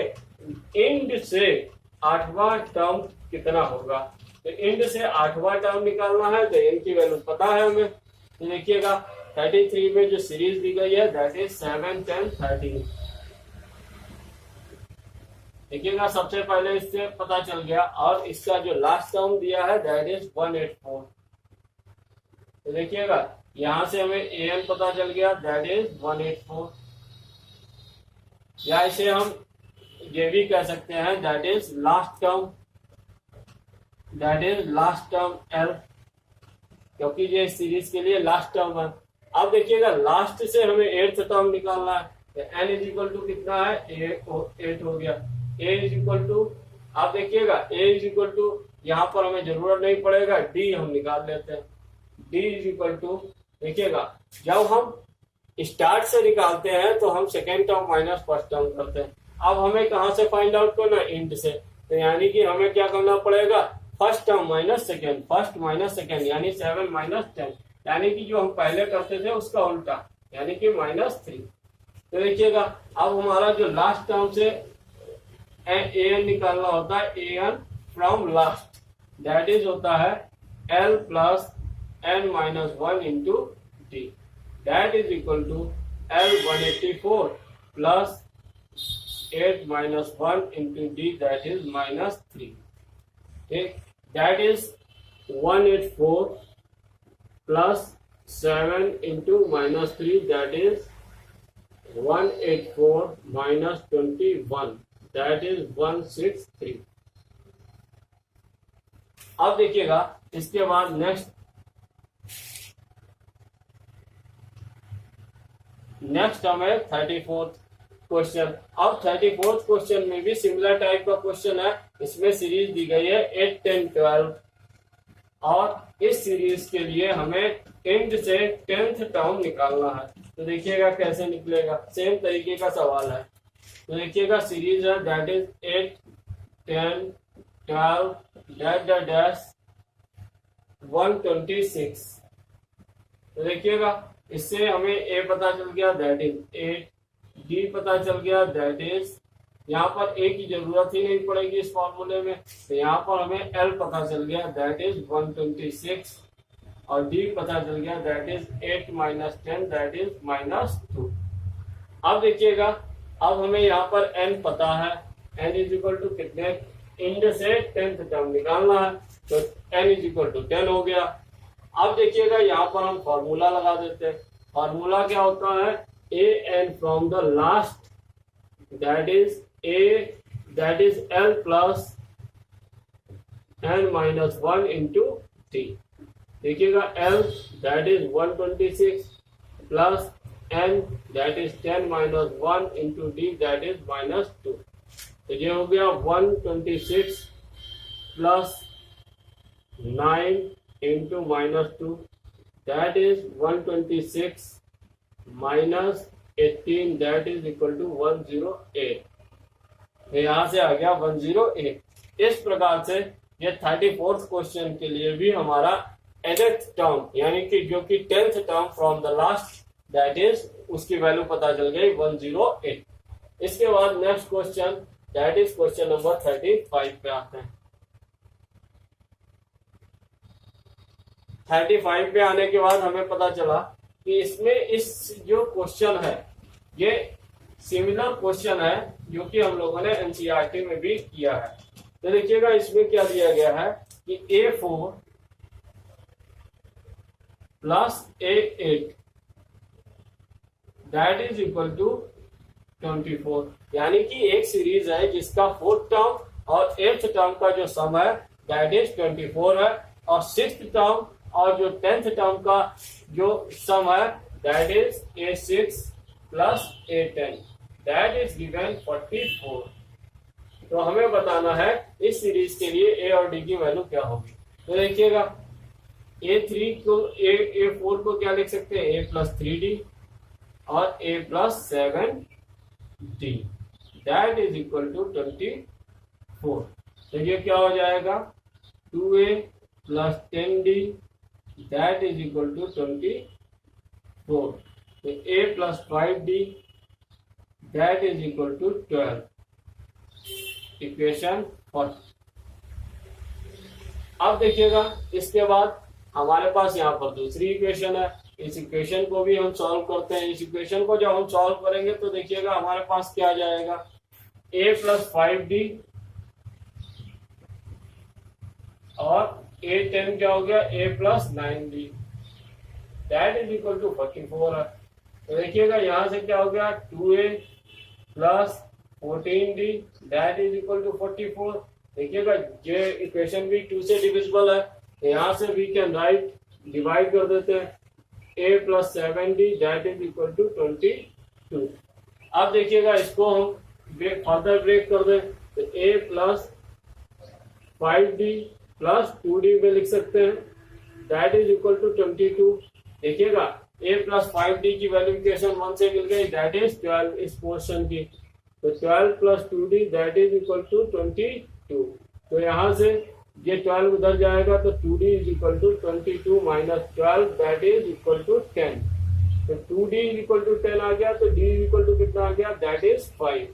इंड से 8वां टर्म कितना होगा। तो इंड से 8वां टर्म निकालना है तो n की वैल्यू पता है हमें। तो देखिएगा 33 में जो सीरीज दी गई है दैट इज 7, 10, 13। देखिएगा सबसे पहले इससे पता चल गया और इसका जो लास्ट टर्म दिया है दैट इज 184। तो देखिएगा यहां से हमें an पता चल गया दैट इज 184, या इसे हम ये भी कह सकते हैं that is last term, that is last term L, क्योंकि ये सीरीज के लिए लास्ट टर्म है। अब देखिएगा लास्ट से हमें 8th टर्म निकालना है तो n इज इक्वल टू कितना है, 8 हो गया। a इज इक्वल टू, आप देखिएगा a इज इक्वल टू, यहाँ पर हमें जरूरत नहीं पड़ेगा, d हम निकाल लेते हैं। d इज इक्वल टू, देखिएगा जब हम स्टार्ट से निकालते हैं तो हम second term minus first term करते हैं। अब हमें कहाँ से फाइंड आउट करना, इंड से। तो यानी कि हमें क्या करना पड़ेगा, first term minus second, first minus second यानी 7 माइनस 10, यानी कि जो हम पहले करते थे उसका उल्टा यानी कि -3। तो देखिएगा अब हमारा जो लास्ट टर्म से an निकालना होता है, an from last, that is होता है L plus n minus 1 into d, that is equal to L 184 plus 8 minus 1 into d that is -3। ठीक, that is 184 plus 7 into -3 that is 184 minus 21 that is 163। अब देखिएगा इसके बाद नेक्स्ट हमें 34th क्वेश्चन। अब 34th क्वेश्चन में भी सिमिलर टाइप का क्वेश्चन है। इसमें सीरीज दी गई है 8, 10, 12 और इस सीरीज के लिए हमें इंड से 10th टर्म निकालना है। तो देखिएगा कैसे निकलेगा, सेम तरीके का सवाल है। तो देखिएगा सीरीज है दैट इज 8, 10, 12 डैश 126। तो देखिएगा इससे हमें a पता चल गया दैट इज 8, d पता चल गया दैट इज, यहाँ पर a की जरूरत ही नहीं पड़ेगी इस फॉर्मूले में, तो यहाँ पर हमें l पता चल गया दैट इज 126 और d पता चल गया that is 8 minus 10 that is -2। अब देखिएगा अब हमें यहाँ पर n पता है, n इज इक्वल टू कितने इंड से 10th टर्म निकालना है, तो n इज इक्वल टू 10 हो गया। अब देखिएगा यहाँ पर हम फॉर्मूला लगा देते हैं। फॉर्मूला क्या होता है, a n from the last that is l plus n minus 1 into t। देखिएगा l that is 126 plus n that is 10 minus 1 into d that is minus 2। तो ये हो गया 126 plus 9 into minus 2 that is 126 minus 18 that is equal to 108। तो यहाँ से आ गया 108। इस प्रकार से ये 34th क्वेश्चन के लिए भी हमारा nth टर्म यानी कि जो कि 10th term from the last that is उसकी वैल्यू पता चल गई 108। इसके बाद next question that is question number 35 पे आते हैं। 35 पे आने के बाद हमें पता चला कि इसमें इस जो क्वेश्चन है ये सिमिलर क्वेश्चन है जो कि हम लोगों ने एनसीईआरटी में भी किया है। तो देखिएगा इसमें क्या दिया गया है कि A4 plus A8 that is equal to 24। यानी कि एक सीरीज है जिसका 4th टर्म और 8th टर्म का जो सम है दैट इज 24 है, और 6th टर्म और जो 10th टर्म का जो सम है that is A6 plus A10 that is given 44। तो हमें बताना है इस सीरीज के लिए ए और डी की वैल्यू क्या होगी। तो देखिएगा A3 को A4 को क्या लिख सकते हैं, A प्लस 3D और A plus 7D that is equal to 24। तो ये क्या हो जाएगा 2A plus 10D that is equal to 24। तो A plus 5D that is equal to 12। Equation 4। अब देखिएगा इसके बाद हमारे पास यहाँ पर दूसरी इक्वेशन है। इस इक्वेशन को भी हम सॉल्व करते हैं। इस इक्वेशन को जब हम सॉल्व करेंगे तो देखिएगा हमारे पास क्या आ जाएगा, A प्लस 5D और A10 क्या हो गया, A plus 9D that is equal to 44 है। तो देखिएगा यहाँ से क्या हो गया 2A plus 14D that is equal to 44। देखिएगा ये इक्वेशन भी 2 से डिविजिबल है, तो यहाँ से वी कैन राइट डिवाइड कर देते हैं A plus 7D that is equal to 22। अब देखिएगा इसको हम फर्दर ब्रेक कर दें तो A plus 5D plus 2D में लिख सकते हैं दैट इज इक्वल टू 22। देखिएगा A प्लस 5D की वैल्यूएशन 1 से मिल गई दैट इज 12 इस पोर्शन की। तो 12 plus 2D that is equal to 22। तो यहाँ से ये 12 उधर जाएगा तो 2D is equal to 22 minus 12 that is equal to 10। तो 2D इज इक्वल टू 10 आ गया, तो D इज इक्वल टू कितना आ गया दैट इज 5।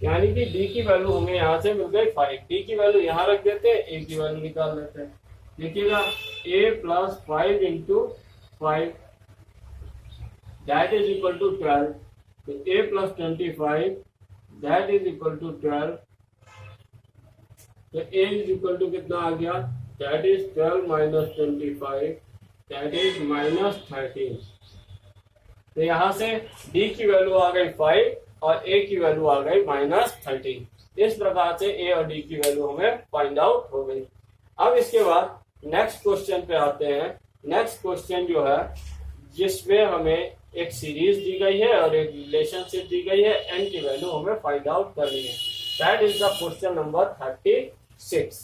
यानी कि D की वैल्यू हमें यहाँ से मिल गई 5। D की वैल्यू यहाँ रख देते हैं, A की वैल्यू निकाल लेते हैं। देखिएगा A plus 5 into 5 that is equal to 12। तो A plus 25 that is equal to 12। तो A इज इक्वल टू कितना आ गया that is 12 minus 25 that is minus 13। तो यहाँ से D की वैल्यू आ गई 5 और A की वैल्यू आ गई माइनस 13। इस प्रकार से A और D की वैल्यू हमें फाइंड आउट हो गई। अब इसके बाद नेक्स्ट क्वेश्चन पे आते हैं। नेक्स्ट क्वेश्चन जो है जिसमें हमें एक सीरीज दी गई है और एक रिलेशनशिप दी गई है, n की वैल्यू हमें फाइंड आउट करनी है। That is the question number 36।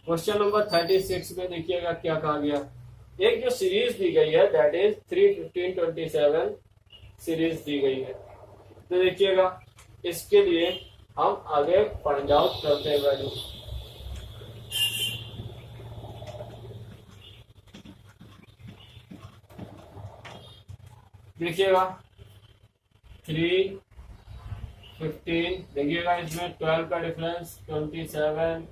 Question number 36 में देखिएगा क्या कहा गया। एक जो सीरीज दी गई है दैट इज 3, 15, 27 सीरीज दी गई है। तो देखिएगा इसके लिए हम आगे फाइंड आउट करते हैं वैल्यू। देखिएगा 3, 15, देखिएगा इसमें 12 का डिफरेंस, 27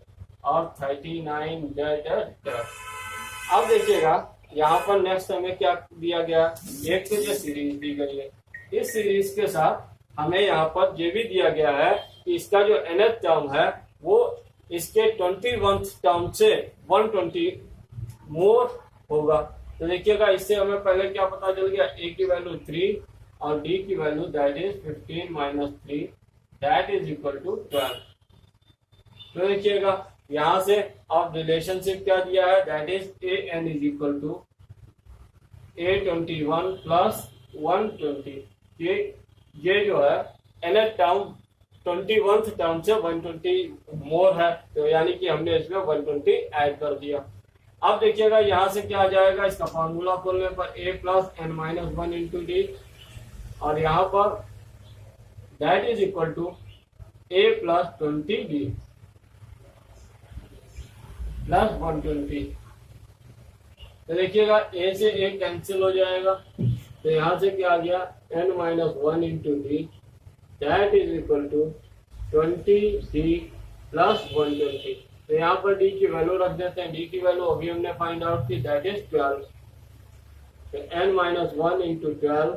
और 39 डेट। अब देखिएगा यहाँ पर नेक्स्ट हमें क्या दिया गया, एक तो जो सीरीज दी गई है, इस सीरीज के साथ हमें यहाँ पर ये भी दिया गया है कि इसका जो nth टर्म है वो इसके 21th टर्म से 120 मोर होगा। तो देखिएगा इससे हमें पहले क्या पता चल गया, a की वैल्यू 3 और d की value that is 15 minus 3 that is equal to 12। तो देखिएगा यहाँ से अब रिलेशनशिप क्या दिया है, that is an is equal to a21 plus 120। ये जो है nth टर्म 21th टर्म से 120 मोर है, तो यानी कि हमने इसमें 120 ऐड कर दिया। अब देखिएगा यहाँ से क्या आ जाएगा, इसका फॉर्मूला खोलने पर a plus n minus 1 into D, और यहाँ पर that is equal to a plus 20 d plus 120। तो देखिएगा a से a कैंसिल हो जाएगा, तो यहाँ से क्या आ गया n minus 1 into d that is equal to 20 d plus 120। तो यहाँ पर d की वैल्यू रख देते हैं, d की वैल्यू अभी हमने फाइंड आउट की दैट इज 12। तो n minus 1 into 12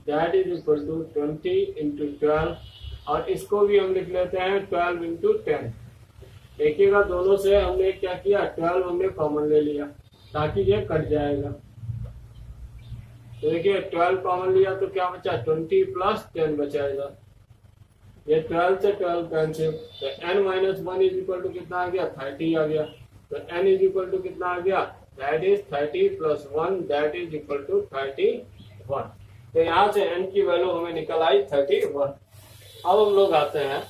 that is equal to 20 into 12, और इसको भी हम लिख लेते हैं 12 इंटू 10। देखिएगा दोनों से हमने क्या किया, 12 हमने कॉमन ले लिया ताकि ये कट जाएगा। तो देखिए 12 कॉमन लिया तो क्या बचा, 20 प्लस 10 बचाएगा। ये 12 से 12 कैंसिल, तो n minus 1 is equal to कितना आ गया, 30 आ गया। तो n इज इक्वल टू कितना आ गया, that is 30 plus 1 that is equal to 31। तो यहाँ से n की वैल्यू हमें निकल आई 31। अब हम लोग आते हैं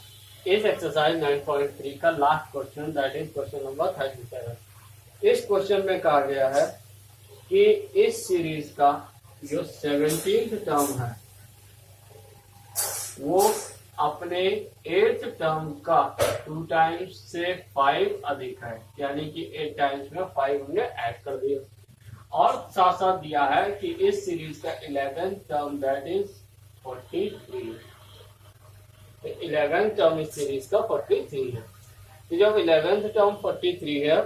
इस एक्सरसाइज 9.3 का last question, that is question number 37। इस क्वेश्चन में कहा गया है कि इस सीरीज का जो 17th टर्म है वो अपने 8th टर्म का 2 टाइम्स से 5 अधिक है, यानी कि 8 टाइम्स में 5 हमने ऐड कर दिया। और साथ साथ दिया है कि इस सीरीज का 11th टर्म दैट इज 43। तो 11th टर्म इस सीरीज का 43 है। तो जब 11th टर्म 43 है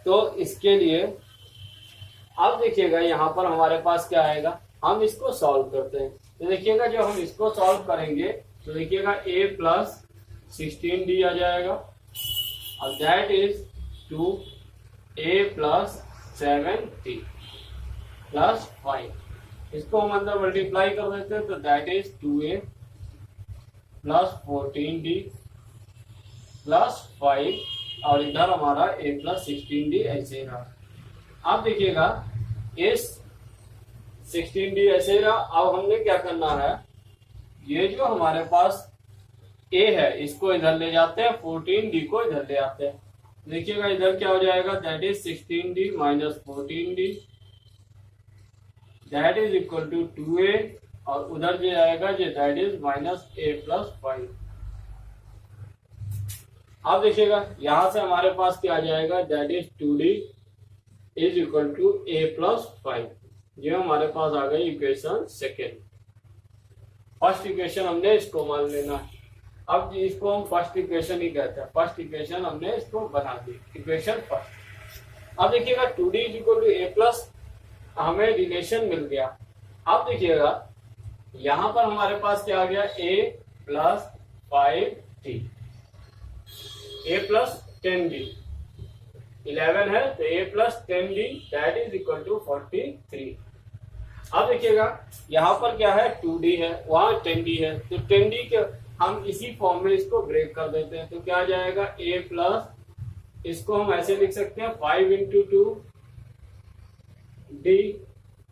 तो इसके लिए अब देखिएगा यहाँ पर हमारे पास क्या आएगा, हम इसको सॉल्व करते हैं। तो देखिएगा जब हम इसको सॉल्व करेंगे तो देखिएगा a प्लस 16d आ जाएगा, और that is 2a plus 7t plus 5। इसको हम अंदर मल्टीप्लाई कर देते हैं, तो that is 2a plus 14d plus 5, और इधर हमारा a प्लस 16d ऐसे रहा। अब देखिएगा इस 16d ऐसे रहा। अब हमने क्या करना है, ये जो हमारे पास a है इसको इधर ले जाते हैं, 14d को इधर ले आते हैं। देखिएगा इधर क्या हो जाएगा, that is 16d minus 14d that is equal to 2a, और उधर जो आएगा जो that is minus a plus 5। अब देखिएगा यहां से हमारे पास क्या आ जाएगा, that is 2d is equal to a plus 5। ये हमारे पास आ गई इक्वेशन सेकेंड। फर्स्ट इक्वेशन हमने इसको मान लेना है। अब इसको हम फर्स्ट इक्वेशन ही कहते हैं, फर्स्ट इक्वेशन हमने इसको बना दी, इक्वेशन फर्स्ट। अब देखिएगा 2d is equal to a plus, हमें रिलेशन मिल गया। अब देखिएगा यहां पर हमारे पास क्या आ गया, a plus 5t, a plus 10d, 11 है तो a plus 10d that is equal to 43। अब देखिएगा यहाँ पर क्या है, 2d है, वहां 10d है, तो 10d के हम इसी फॉर्म में इसको ब्रेक कर देते हैं। तो क्या आ जाएगा, a प्लस, इसको हम ऐसे लिख सकते हैं 5 इंटू 2d।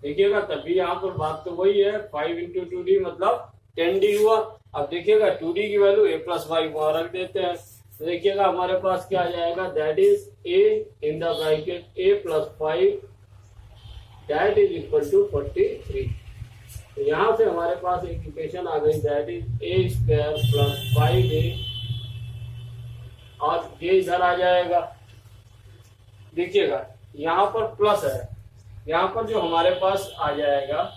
देखिएगा तभी यहाँ पर बात तो वही है, 5 इंटू 2d मतलब 10d हुआ। अब देखिएगा 2d की वैल्यू a प्लस 5 वहां रख देते हैं। तो देखिएगा हमारे पास क्या आ जाएगा, that is a in the bracket a plus 5 that is equal to 43। तो यहाँ से हमारे पास एक इक्वेशन आ गई, that is a square plus 5a, और ये इधर आ जाएगा। देखिएगा यहाँ पर प्लस है, यहाँ पर जो हमारे पास आ जाएगा,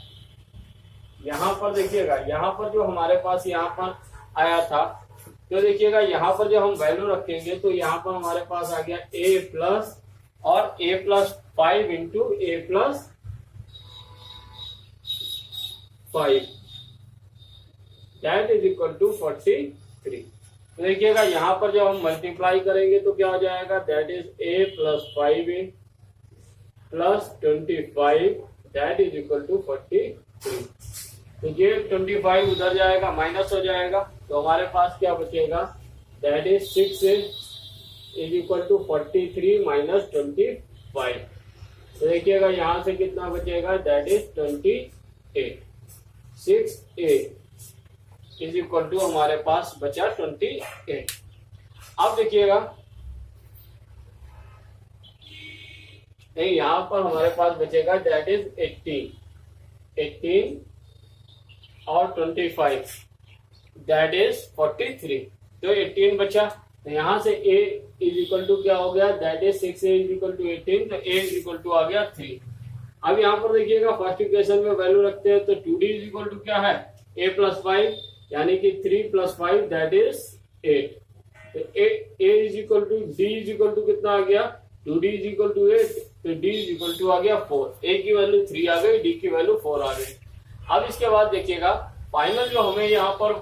यहाँ पर देखिएगा यहाँ पर जो हमारे पास यहाँ पर आया था, तो देखिएगा यहाँ पर जब हम वैल्यू रखेंगे तो यहाँ पर हमारे पास आ गया a प्लस और a plus 5 into a plus 5। That is equal to 43। तो देखिएगा यहाँ पर जब हम मल्टीप्लाई करेंगे तो क्या हो जाएगा, that is a plus 5a plus 25 that is equal to 43। तो ये 25 उधर जाएगा, माइनस हो जाएगा, तो हमारे पास क्या बचेगा, that is 6a is equal to 43 minus 25। तो देखिएगा यहाँ से कितना बचेगा, that is 28। 6a is equal to हमारे पास बचा 28। अब देखिएगा नहीं, यहाँ पर हमारे पास बचेगा दैट इज 18 और 25 दैट इज 43। तो 18 बचा, तो यहाँ से a इज इक्वल टू क्या हो गया, that is 6a is equal to 18, तो a इज इक्वल टू आ गया 3। अब यहाँ पर देखिएगा फर्स्ट इक्वेशन में वैल्यू रखते हैं तो 2d इज इक्वल टू क्या है, a प्लस 5 यानी कि 3 प्लस 5 दैट इज 8। तो a is equal to d is equal to कितना आ गया, 2d इज इक्वल टू 8, तो d इज इक्वल टू आ गया 4। a की वैल्यू 3 आ गई, d की वैल्यू 4 आ गई। अब इसके बाद देखिएगा फाइनल जो हमें यहाँ पर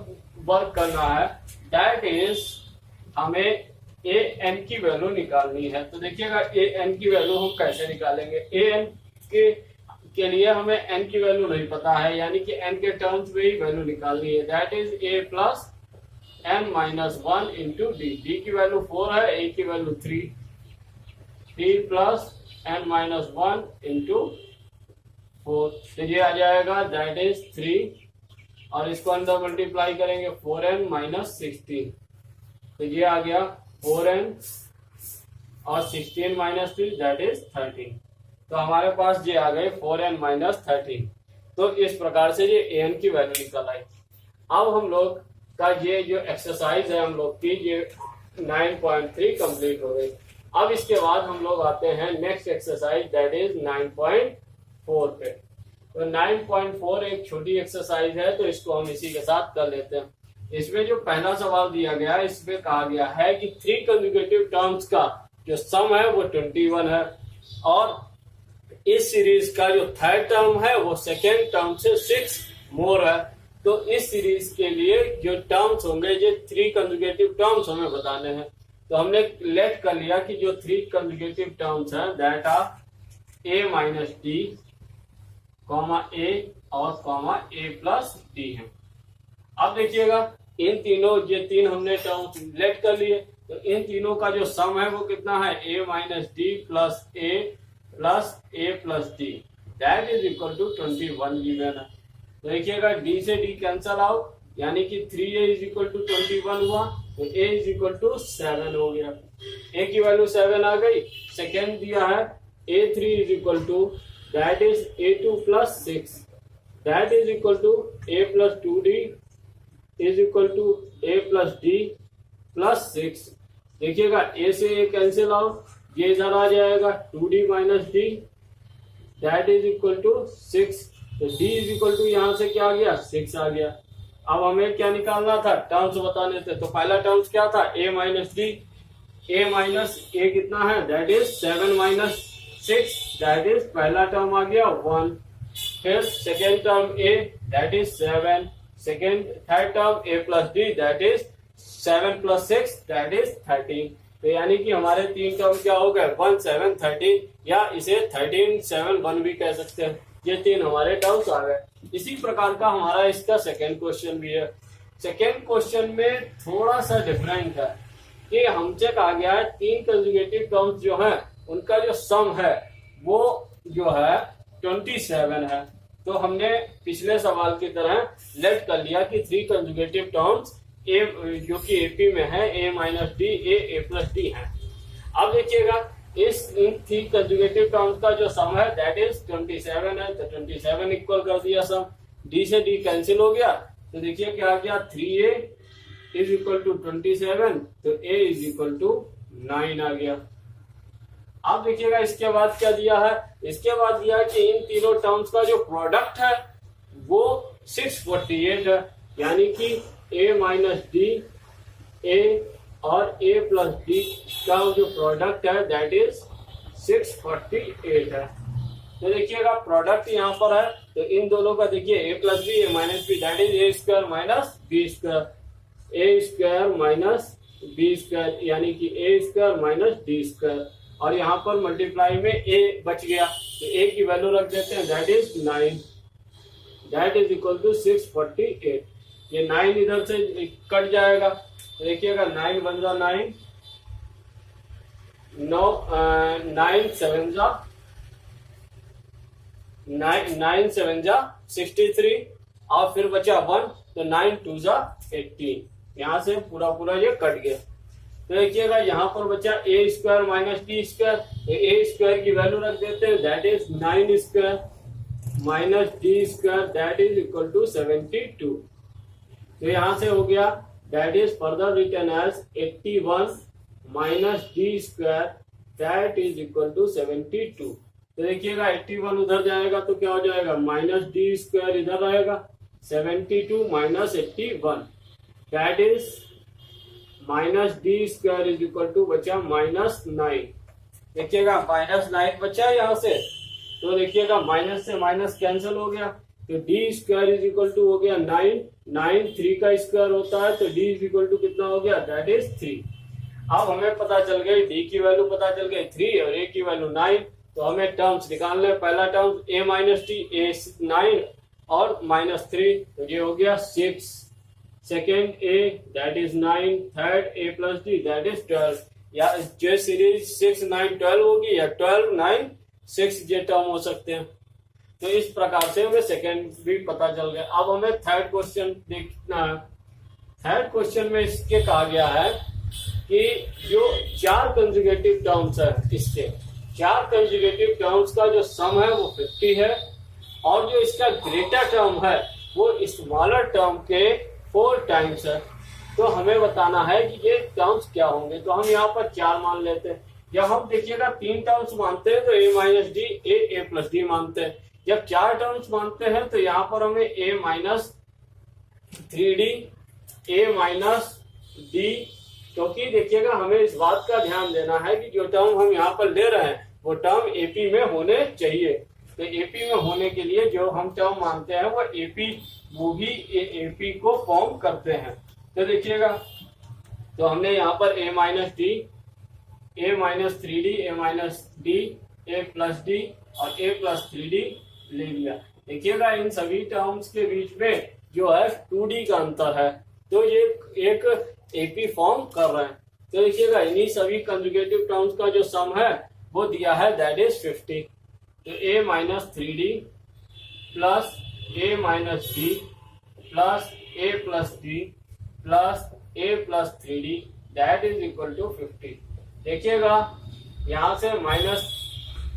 वर्क करना है दैट इज हमें a n की वैल्यू निकालनी है। तो देखिएगा a n की वैल्यू हम कैसे निकालेंगे, a n के लिए हमें n की वैल्यू नहीं पता है, यानी कि n के टर्म्स में ही वैल्यू निकालनी है, that is a plus n minus 1 into D. D की वैल्यू 4 है, a की value 3, 3 plus n minus 1 into 4, तो ये आ जाएगा दैट इज 3 और इसको अंदर मल्टीप्लाई करेंगे 4n माइनस 16, तो ये आ गया 4n और 16 माइनस 3 दैट इज 13। तो हमारे पास ये आ गए 4n माइनस 13। तो इस प्रकार से ये an की वैल्यू निकल आई। अब हम लोग का ये जो एक्सरसाइज है हम लोग की ये 9.3 कंप्लीट हो गई। अब इसके बाद हम लोग आते हैं नेक्स्ट एक्सरसाइज दैट इज 9.4 पे। तो 9.4 एक छोटी एक्सरसाइज है, तो इसको हम इसी के साथ कर लेते हैं। इसमें जो पहला सवाल दिया गया है इसमें कहा गया है कि 3 कंसेक्यूटिव टर्म्स का जो सम है वो 21 है और इस सीरीज का जो थर्ड टर्म है वो सेकेंड टर्म से 6 मोर है। तो इस सीरीज के लिए जो टर्म्स होंगे ये 3 कंसेक्यूटिव टर्म्स हमें बताने हैं। तो हमने लेट कर लिया कि जो 3 कंसेक्यूटिव टर्म्स हैं that are a minus d comma a और कॉमा a प्लस डी है। अब देखिएगा इन तीनों ये 3 हमने टर्म्स लेट कर लिए, तो इन तीनों का जो सम है वो कितना है, a minus D plus a plus d that is equal to 21 given है। तो देखिएगा d से d कैंसल आउट यानी कि 3a इज इक्वल टू 21 हुआ, तो a इज इक्वल टू 7 हो गया, a की वैल्यू 7 आ गई। सेकेंड दिया है a3 is equal to that is a2 plus 6 that is equal to a plus 2d is equal to a plus d plus 6। देखिएगा a से a कैंसिल आउट, ये इधर आ जाएगा 2d minus d that is equal to 6, तो d इज इक्वल टू यहाँ से क्या आ गया 6 आ गया। अब हमें क्या निकालना था, टर्म्स बताने थे। तो पहला टर्म्स क्या था, a minus D, a minus a कितना है that is 7 minus 6 that is पहला टर्म आ गया 1। फिर second term a that is 7, third term a plus d that is 7 plus 6 that is 13। तो यानी कि हमारे 3 टर्म क्या हो गए 1 7 13 या इसे 13 7 1 भी कह सकते हैं। ये 3 हमारे टर्म्स आ गए। इसी प्रकार का हमारा इसका सेकेंड क्वेश्चन भी है। सेकेंड क्वेश्चन में थोड़ा सा डिफरेंट है कि हमसे कहा गया है 3 कंसेक्यूटिव टर्म्स जो है उनका जो सम है वो जो है 27 है। तो हमने पिछले सवाल की तरह लेट कर लिया कि 3 कंसेक्यूटिव टर्म्स a जो कि AP में है a minus D a plus d है। अब देखिएगा इस 3 कंसेक्यूटिव टर्म्स का जो सम है दैट इज 27 है, तो 27 इक्वल कर दिया सम, d से d कैंसिल हो गया, तो देखिए क्या आ गया 3a इज इक्वल टू 27, तो a इज इक्वल टू 9 आ गया। अब देखिएगा इसके बाद क्या दिया है, इसके बाद दिया है कि इन तीनों टर्म्स का जो प्रोडक्ट है वो 648 है, यानी कि a माइनस डी a और a प्लस डी का जो प्रोडक्ट है दैट इज 648 है। तो देखिएगा प्रोडक्ट यहाँ पर है, तो इन दोनों का देखिए A plus B A minus B that is A square minus B square, A square minus B square यानी कि A square minus D square, और यहाँ पर मल्टीप्लाई में ए बच गया तो ए की वैल्यू रख देते हैं that is 9, that is equal to 648। ये 9 इधर से कट जाएगा, तो देखिएगा 9 बन जा 9, 9 7 जा 9 7 जा 63 और फिर बचा 1, तो 9 2 जा 18। यहाँ से पूरा पूरा ये कट गया, तो देखिएगा यहाँ पर बचा a square minus D square, तो ए स्क्वायर की वैल्यू रख देते हैं that is 9 square minus D square that is equal to 72। तो यहाँ से हो गया that is further written as 81 minus D square that is equal to 72। तो देखिएगा 81 उधर जाएगा तो क्या हो जाएगा माइनस डी स्क्वायर इधर रहेगा, 72 minus 81 that is minus D square is equal to बचा -9। देखिएगा -9 बचा यहाँ से, तो देखिएगा माइनस से माइनस कैंसिल हो गया, तो d square is equal to हो गया 9, 9 3 का स्क्वायर होता है, तो डी इज इक्वल टू कितना हो गया दैट इज 3। अब हमें पता चल गई डी की वैल्यू पता चल गई 3 और ए की वैल्यू 9, तो हमें टर्म्स निकालने, पहला term A minus T A 9 और -3, तो ये हो गया 6, second A that is 9, third A plus d that is 12, या जो सीरीज 6 9 12 होगी या 12 9 6 ये टर्म हो सकते हैं। तो इस प्रकार से हमें सेकेंड भी पता चल गया। अब हमें थर्ड क्वेश्चन देखना है। थर्ड क्वेश्चन में इसके कहा गया है कि जो 4 कंजुगेटिव टर्म्स है, इसके 4 कंजुगेटिव टर्म्स का जो सम है वो 50 है, और जो इसका ग्रेटर टर्म है वो स्मॉलर टर्म के 4 टाइम्स है। तो हमें बताना है कि ये टर्म्स क्या होंगे, तो हम यहाँ पर 4 मान लेते हैं। जब हम देखिएगा 3 टर्म्स मानते हैं तो A minus D A plus D मानते हैं, जब 4 टर्म्स मानते हैं तो यहाँ पर हमें ए minus 3d A minus D, क्योंकि देखिएगा हमें इस बात का ध्यान देना है कि जो टर्म हम यहाँ पर ले रहे हैं वो टर्म एपी में होने चाहिए। तो एपी में होने के लिए जो हम टर्म मानते हैं वो एपी, वो भी एपी को फॉर्म करते हैं। तो देखिएगा, तो हमने यहाँ पर A minus D A minus 3d A minus D A plus D और ए प्लस 3d ले लिया। देखिएगा इन सभी टर्म्स के बीच में जो है 2d का अंतर है, तो ये एक एपी फॉर्म कर रहे हैं। तो देखिएगा इन्हीं सभी कंजुगेटिव टर्म्स का जो सम है वो दिया है दैट इज 50। तो A minus 3d plus A minus D plus A plus D plus A plus 3d that is equal to 50। देखिएगा यहाँ से माइनस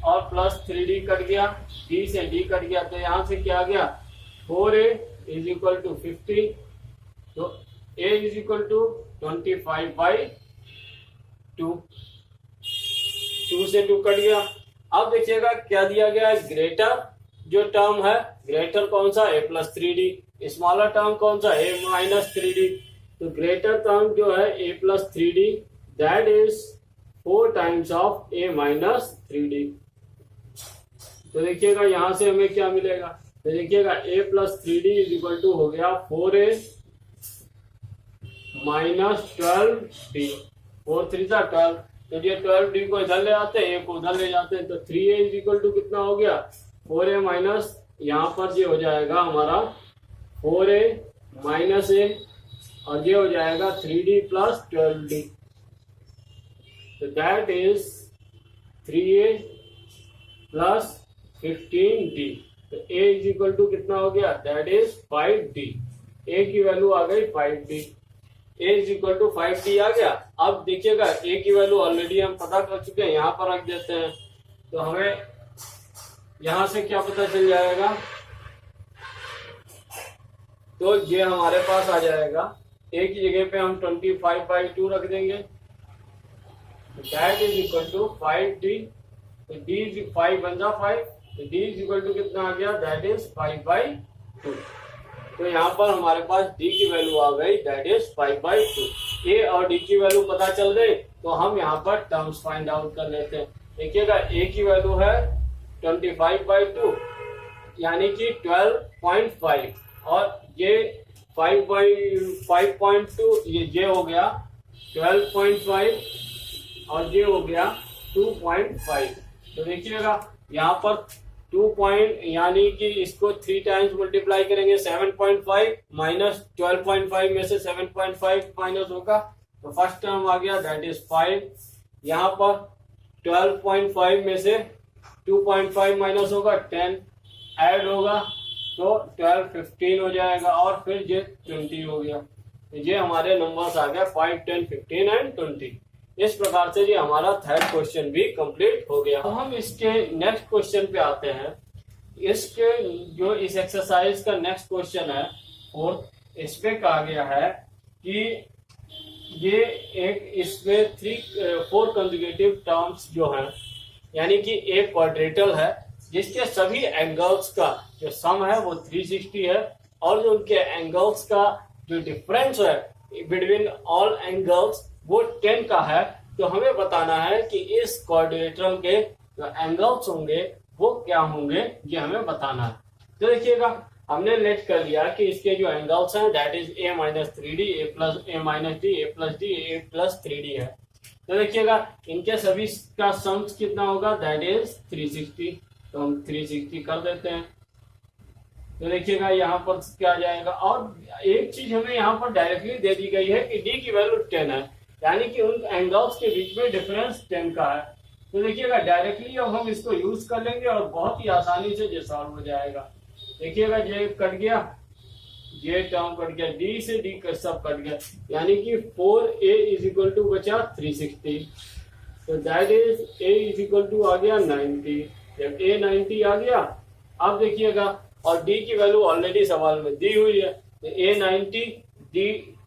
और प्लस 3d कट गया, d से d कट गया, तो यहाँ से क्या आ गया 4a इज इक्वल टू 50, तो a इज इक्वल टू 25/2, 2 से 2 कट गया। अब देखिएगा क्या दिया गया है, ग्रेटर जो टर्म है, ग्रेटर कौन सा a plus 3d, smaller term कौन सा a माइनस 3d, तो ग्रेटर टर्म जो है a plus 3d that is 4 times of a minus 3d। तो देखिएगा यहां से हमें क्या मिलेगा, तो देखिएगा a plus 3d is equal to हो गया 4a माइनस 12d, 4 3 12, तो ये 12d को इधर ले आते हैं, a को उधर ले जाते हैं, तो 3a इज इक्वल टू कितना हो गया 4a माइनस, यहाँ पर ये हो जाएगा हमारा 4a माइनस a और ये हो जाएगा 3d प्लस 12d, तो that is 3a plus 15d। तो a इज इक्वल टू कितना हो गया दैट इज 5d, a की वैल्यू आ गई 5d, a is equal to 5d आ गया। अब देखिएगा a की वैल्यू ऑलरेडी हम पता कर चुके हैं, यहाँ पर रख देते हैं, तो हमें यहाँ से क्या पता चल जाएगा, तो ये हमारे पास आ जाएगा, a की जगह पे हम 25/2 रख देंगे, that is equal to 5d, तो d इज 5 बन जा 5, तो d इज इक्वल टू कितना आ गया दैट इज 5/2। तो यहाँ पर हमारे पास d की वैल्यू आ गई दैट इज 5/2। a और d की वैल्यू पता चल गई, तो हम यहाँ पर टर्म्स फाइंड आउट कर लेते हैं। देखिएगा a की वैल्यू है 25/2 यानी कि 12.5, और ये 5/5.2 ये हो गया 12.5 और ये हो गया 2.5। तो देखिएगा यहाँ पर 2 पॉइंट यानी कि इसको 3 टाइम्स मल्टीप्लाई करेंगे 7.5 माइनस 12.5 में से 7.5 माइनस होगा तो फर्स्ट टर्म आ गया दैट इज 5। यहाँ पर 12.5 में से 2.5 माइनस होगा 10 ऐड होगा तो 12 15 हो जाएगा और फिर ये 20 हो गया। तो ये हमारे नंबर्स आ गए 5 10 15 एंड 20। इस प्रकार से ये हमारा थर्ड क्वेश्चन भी कंप्लीट हो गया। अब हम इसके नेक्स्ट क्वेश्चन पे आते हैं। इसके जो इस एक्सरसाइज का नेक्स्ट क्वेश्चन है फोर्थ, इस पे कहा गया है कि ये एक इसमें 4 कंसेक्यूटिव टर्म्स जो हैं यानी कि एक क्वाड्रेटल है जिसके सभी एंगल्स का जो सम है वो 360 है और जो उनके एंगल्स का जो डिफरेंस है बिटवीन ऑल एंगल्स वो 10 का है। तो हमें बताना है कि इस क्वाड्रेटल के जो एंगल्स होंगे वो क्या होंगे, ये हमें बताना है। तो देखिएगा हमने लेट कर लिया कि इसके जो एंगल्स हैं that is a minus 3d a plus a minus d a plus d a plus 3d है। तो देखिएगा इनके सभी का सम्स कितना होगा दैट इज 360। तो हम 360 कर देते हैं। तो देखिएगा यहाँ पर क्या जाएगा, और एक चीज हमें यहाँ पर डायरेक्टली दे दी गई है कि d की वैल्यू 10 है यानी कि उन एंगल्स के बीच में डिफरेंस 10 का है। तो देखिएगा डायरेक्टली अब हम इसको यूज कर लेंगे और बहुत ही आसानी से ये सॉल्व हो जाएगा। देखिएगा ये कट गया, ये टर्म कट गया, डी से डी सब कट गया यानी कि 4a इज इक्वल टू बचा 360। तो that is a is equal to आ गया 90। जब a 90 आ गया अब देखिएगा और d की वैल्यू ऑलरेडी सवाल में दी हुई है तो a 90 d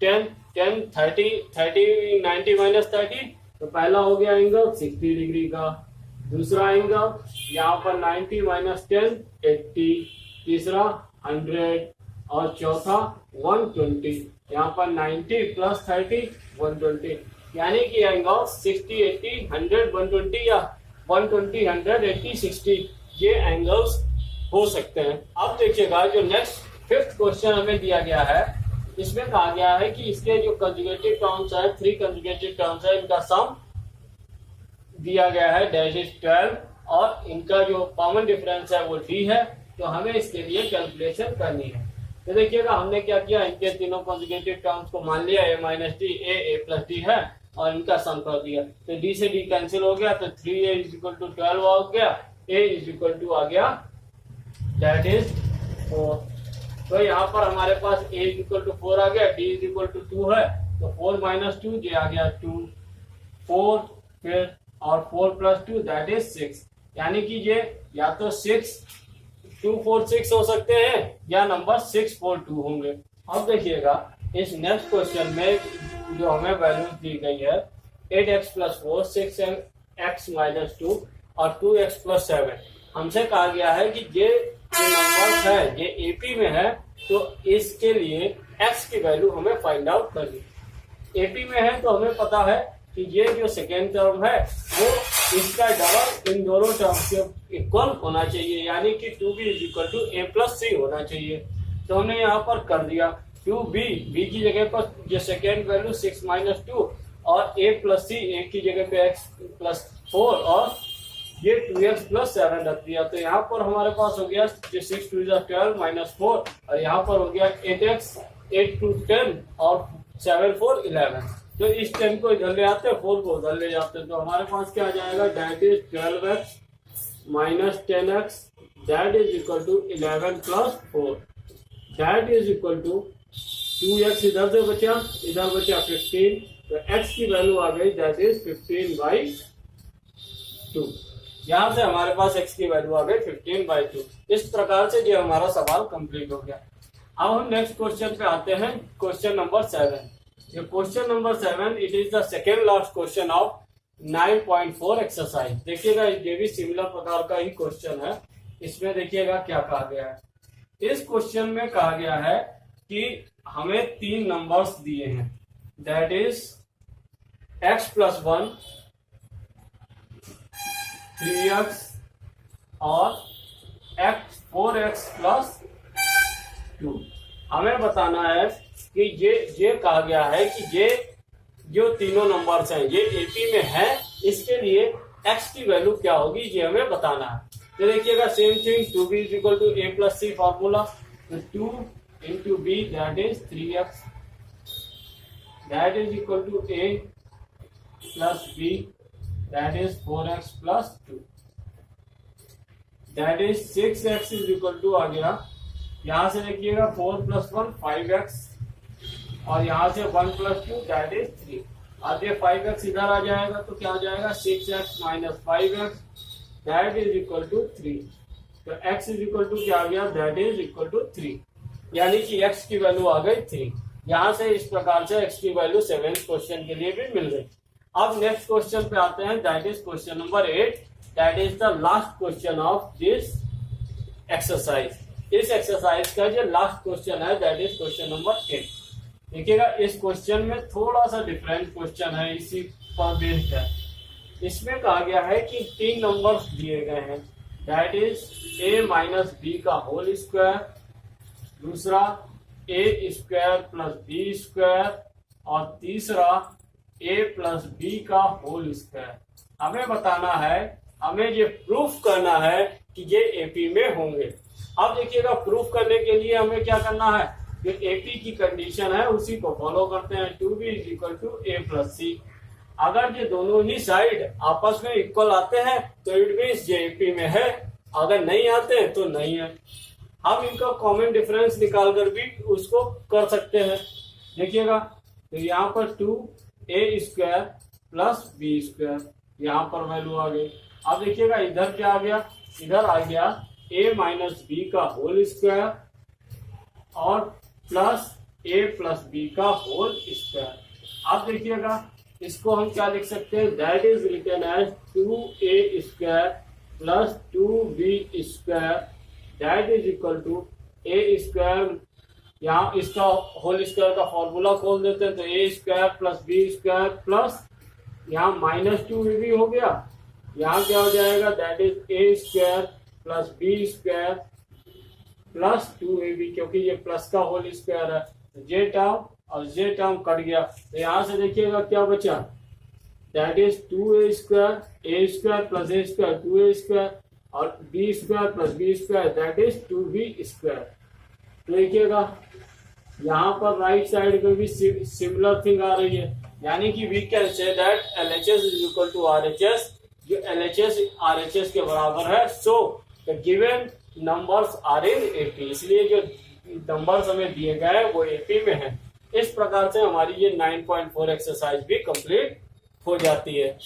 10 10 30 30 90 माइनस 30। तो पहला हो गया एंगल 60 डिग्री का, दूसरा एंगल यहाँ पर 90 माइनस 10 80, तीसरा 100 और चौथा 120। यहाँ पर 90 प्लस 30 120 यानी कि एंगल 60 80 100 120 या 120 100 80 60 ये एंगल्स हो सकते हैं। अब देखिएगा जो नेक्स्ट फिफ्थ क्वेश्चन हमें दिया गया है इसमें कहा गया है कि इसके जो कंजुगेटिव टर्म्स है 3 कंजुगेटिव टर्म्स है इनका सम दिया गया है दैट इज 12 और इनका जो कॉमन डिफरेंस है वो d है। तो हमें इसके लिए कैलकुलेशन करनी है। तो देखिएगा हमने क्या किया, इनके तीनों कंजुगेटिव टर्म्स को मान लिया a minus D a plus d है और इनका सम कर दिया। तो d से d कैंसिल हो गया तो 3a इज इक्वल टू 12 हो गया, a इज इक्वल टू आ गया दैट इज 4। तो यहाँ पर हमारे पास a इज इक्वल टू 4 आ गया, d इज इक्वल टू 2 है तो 4 माइनस 2 ये आ गया 2 4 फिर और 4 प्लस 2 दैट इज 6 यानी कि ये या तो 6 2 4 6 हो सकते हैं या नंबर 6 4 2 होंगे। अब देखिएगा इस नेक्स्ट क्वेश्चन में जो हमें वैल्यू दी गई है 8x प्लस 4 6x माइनस 2 और 2x प्लस 7। हमसे कहा गया है कि ये जो नंबर है ये एपी में है तो इसके लिए x की वैल्यू हमें फाइंड आउट करनी। एपी में है तो हमें पता है कि ये जो सेकेंड टर्म है वो इसका डबल इन दोनों टर्म के इक्वल होना चाहिए यानी कि 2b is equal to a plus c होना चाहिए। तो हमने यहाँ पर कर दिया 2b b की जगह पर जो सेकेंड वैल्यू 6 माइनस 2 और a प्लस c a की जगह पे x प्लस 4 और ये 2x प्लस 7 रख दिया। तो यहाँ पर हमारे पास हो गया 6 2 12 माइनस 4 और यहाँ पर हो गया 8x 8 2 10 और 7 4 11। तो इस 10 को इधर ले आते हैं 4 को उधर ले जाते हैं तो हमारे पास क्या आ जाएगा that is 12x minus 10x that is equal to 11 plus 4 that is equal to 2x इधर से बचा इधर बचा 15 तो x की वैल्यू आ गई दैट इज 15/2। यहाँ से हमारे पास x की वैल्यू आ गई 15/2। इस प्रकार से ये हमारा सवाल कंप्लीट हो गया। अब हम नेक्स्ट क्वेश्चन पे आते हैं, क्वेश्चन नंबर 7। ये question number 7 it is the second last question of 9.4 exercise. देखिएगा ये भी सिमिलर प्रकार का ही क्वेश्चन है। इसमें देखिएगा क्या कहा गया है। इस क्वेश्चन में कहा गया है कि हमें 3 नंबर्स दिए हैं that is x plus 1 3x और फोर एक्स प्लस 2। हमें बताना है कि ये कहा गया है कि ये जो तीनों नंबर्स हैं ये एपी में है, इसके लिए x की वैल्यू क्या होगी ये हमें बताना है। तो देखिएगा same thing, 2b is equal to a plus C formula, तो 2 into B that is 3x, that is equal to a plus b that is 4x plus 2, that is 6x is equal to आ गया, यहां से देखिएगा 4 प्लस 1 5x और यहां से 1 प्लस 2 दैट इज 3। अब ये 5x इधर आ जाएगा तो क्या हो जाएगा 6x minus 5x that is equal to 3। तो x इज इक्वल टू क्या आ गया, दैट इज इक्वल टू 3, यानी कि x की वैल्यू आ गई 3। यहां से इस प्रकार से x की वैल्यू 7th क्वेश्चन के लिए भी मिल गई। अब नेक्स्ट क्वेश्चन पे आते हैं, that is question number 8, that is the last question of this exercise. इस एक्सरसाइज का जो लास्ट क्वेश्चन है दैट इज क्वेश्चन नंबर 8। देखिएगा इस क्वेश्चन में थोड़ा सा डिफरेंट क्वेश्चन है, इसी पर बेस्ड है। इसमें कहा गया है कि 3 नंबर्स दिए गए हैं, that is a minus b का होल स्क्वायर, दूसरा a square plus b square और तीसरा a प्लस बी का होल स्क्वायर। हमें बताना है, हमें ये प्रूफ करना है कि ये एपी में होंगे। अब देखिएगा प्रूफ करने के लिए हमें क्या करना है, जो एपी की कंडीशन है उसी को फॉलो करते हैं। 2b is equal to a plus C. अगर ये दोनों ही साइड आपस में इक्वल आते हैं तो इट मीन्स ये एपी में है, अगर नहीं आते हैं तो नहीं है। हम इनका कॉमन डिफरेंस निकाल कर भी उसको कर सकते हैं। देखिएगा तो यहाँ पर 2a square plus b square, यहाँ पर वैल्यू आ गई। अब देखिएगा इधर क्या आ गया, इधर आ गया a माइनस बी का होल स्क्वायर और प्लस a प्लस बी का होल स्क्वायर। अब देखिएगा इसको हम क्या लिख सकते हैं, that is written as 2a square plus 2b square that is equal to a square, यहाँ इसका होल स्क्वायर का फॉर्मूला खोल देते हैं तो a square plus b square plus यहाँ माइनस 2ab हो गया, यहाँ क्या हो जाएगा, that is a square plus b square plus 2ab, क्योंकि ये प्लस का होल स्क्वायर है, जे टर्म और जे टर्म कट गया। तो यहाँ से देखिएगा क्या बचा, that is 2a square plus a square 2a square और b square plus b square that is 2b square. तो देखिएगा यहाँ पर राइट साइड पे भी सिमिलर थिंग आ रही है, यानी कि we can say that LHS is equal to RHS, जो LHS RHS के बराबर है। So the given numbers are in AP, इसलिए जो नंबर्स हमें दिए गए वो एपी में है। इस प्रकार से हमारी ये 9.4 एक्सरसाइज भी कंप्लीट हो जाती है।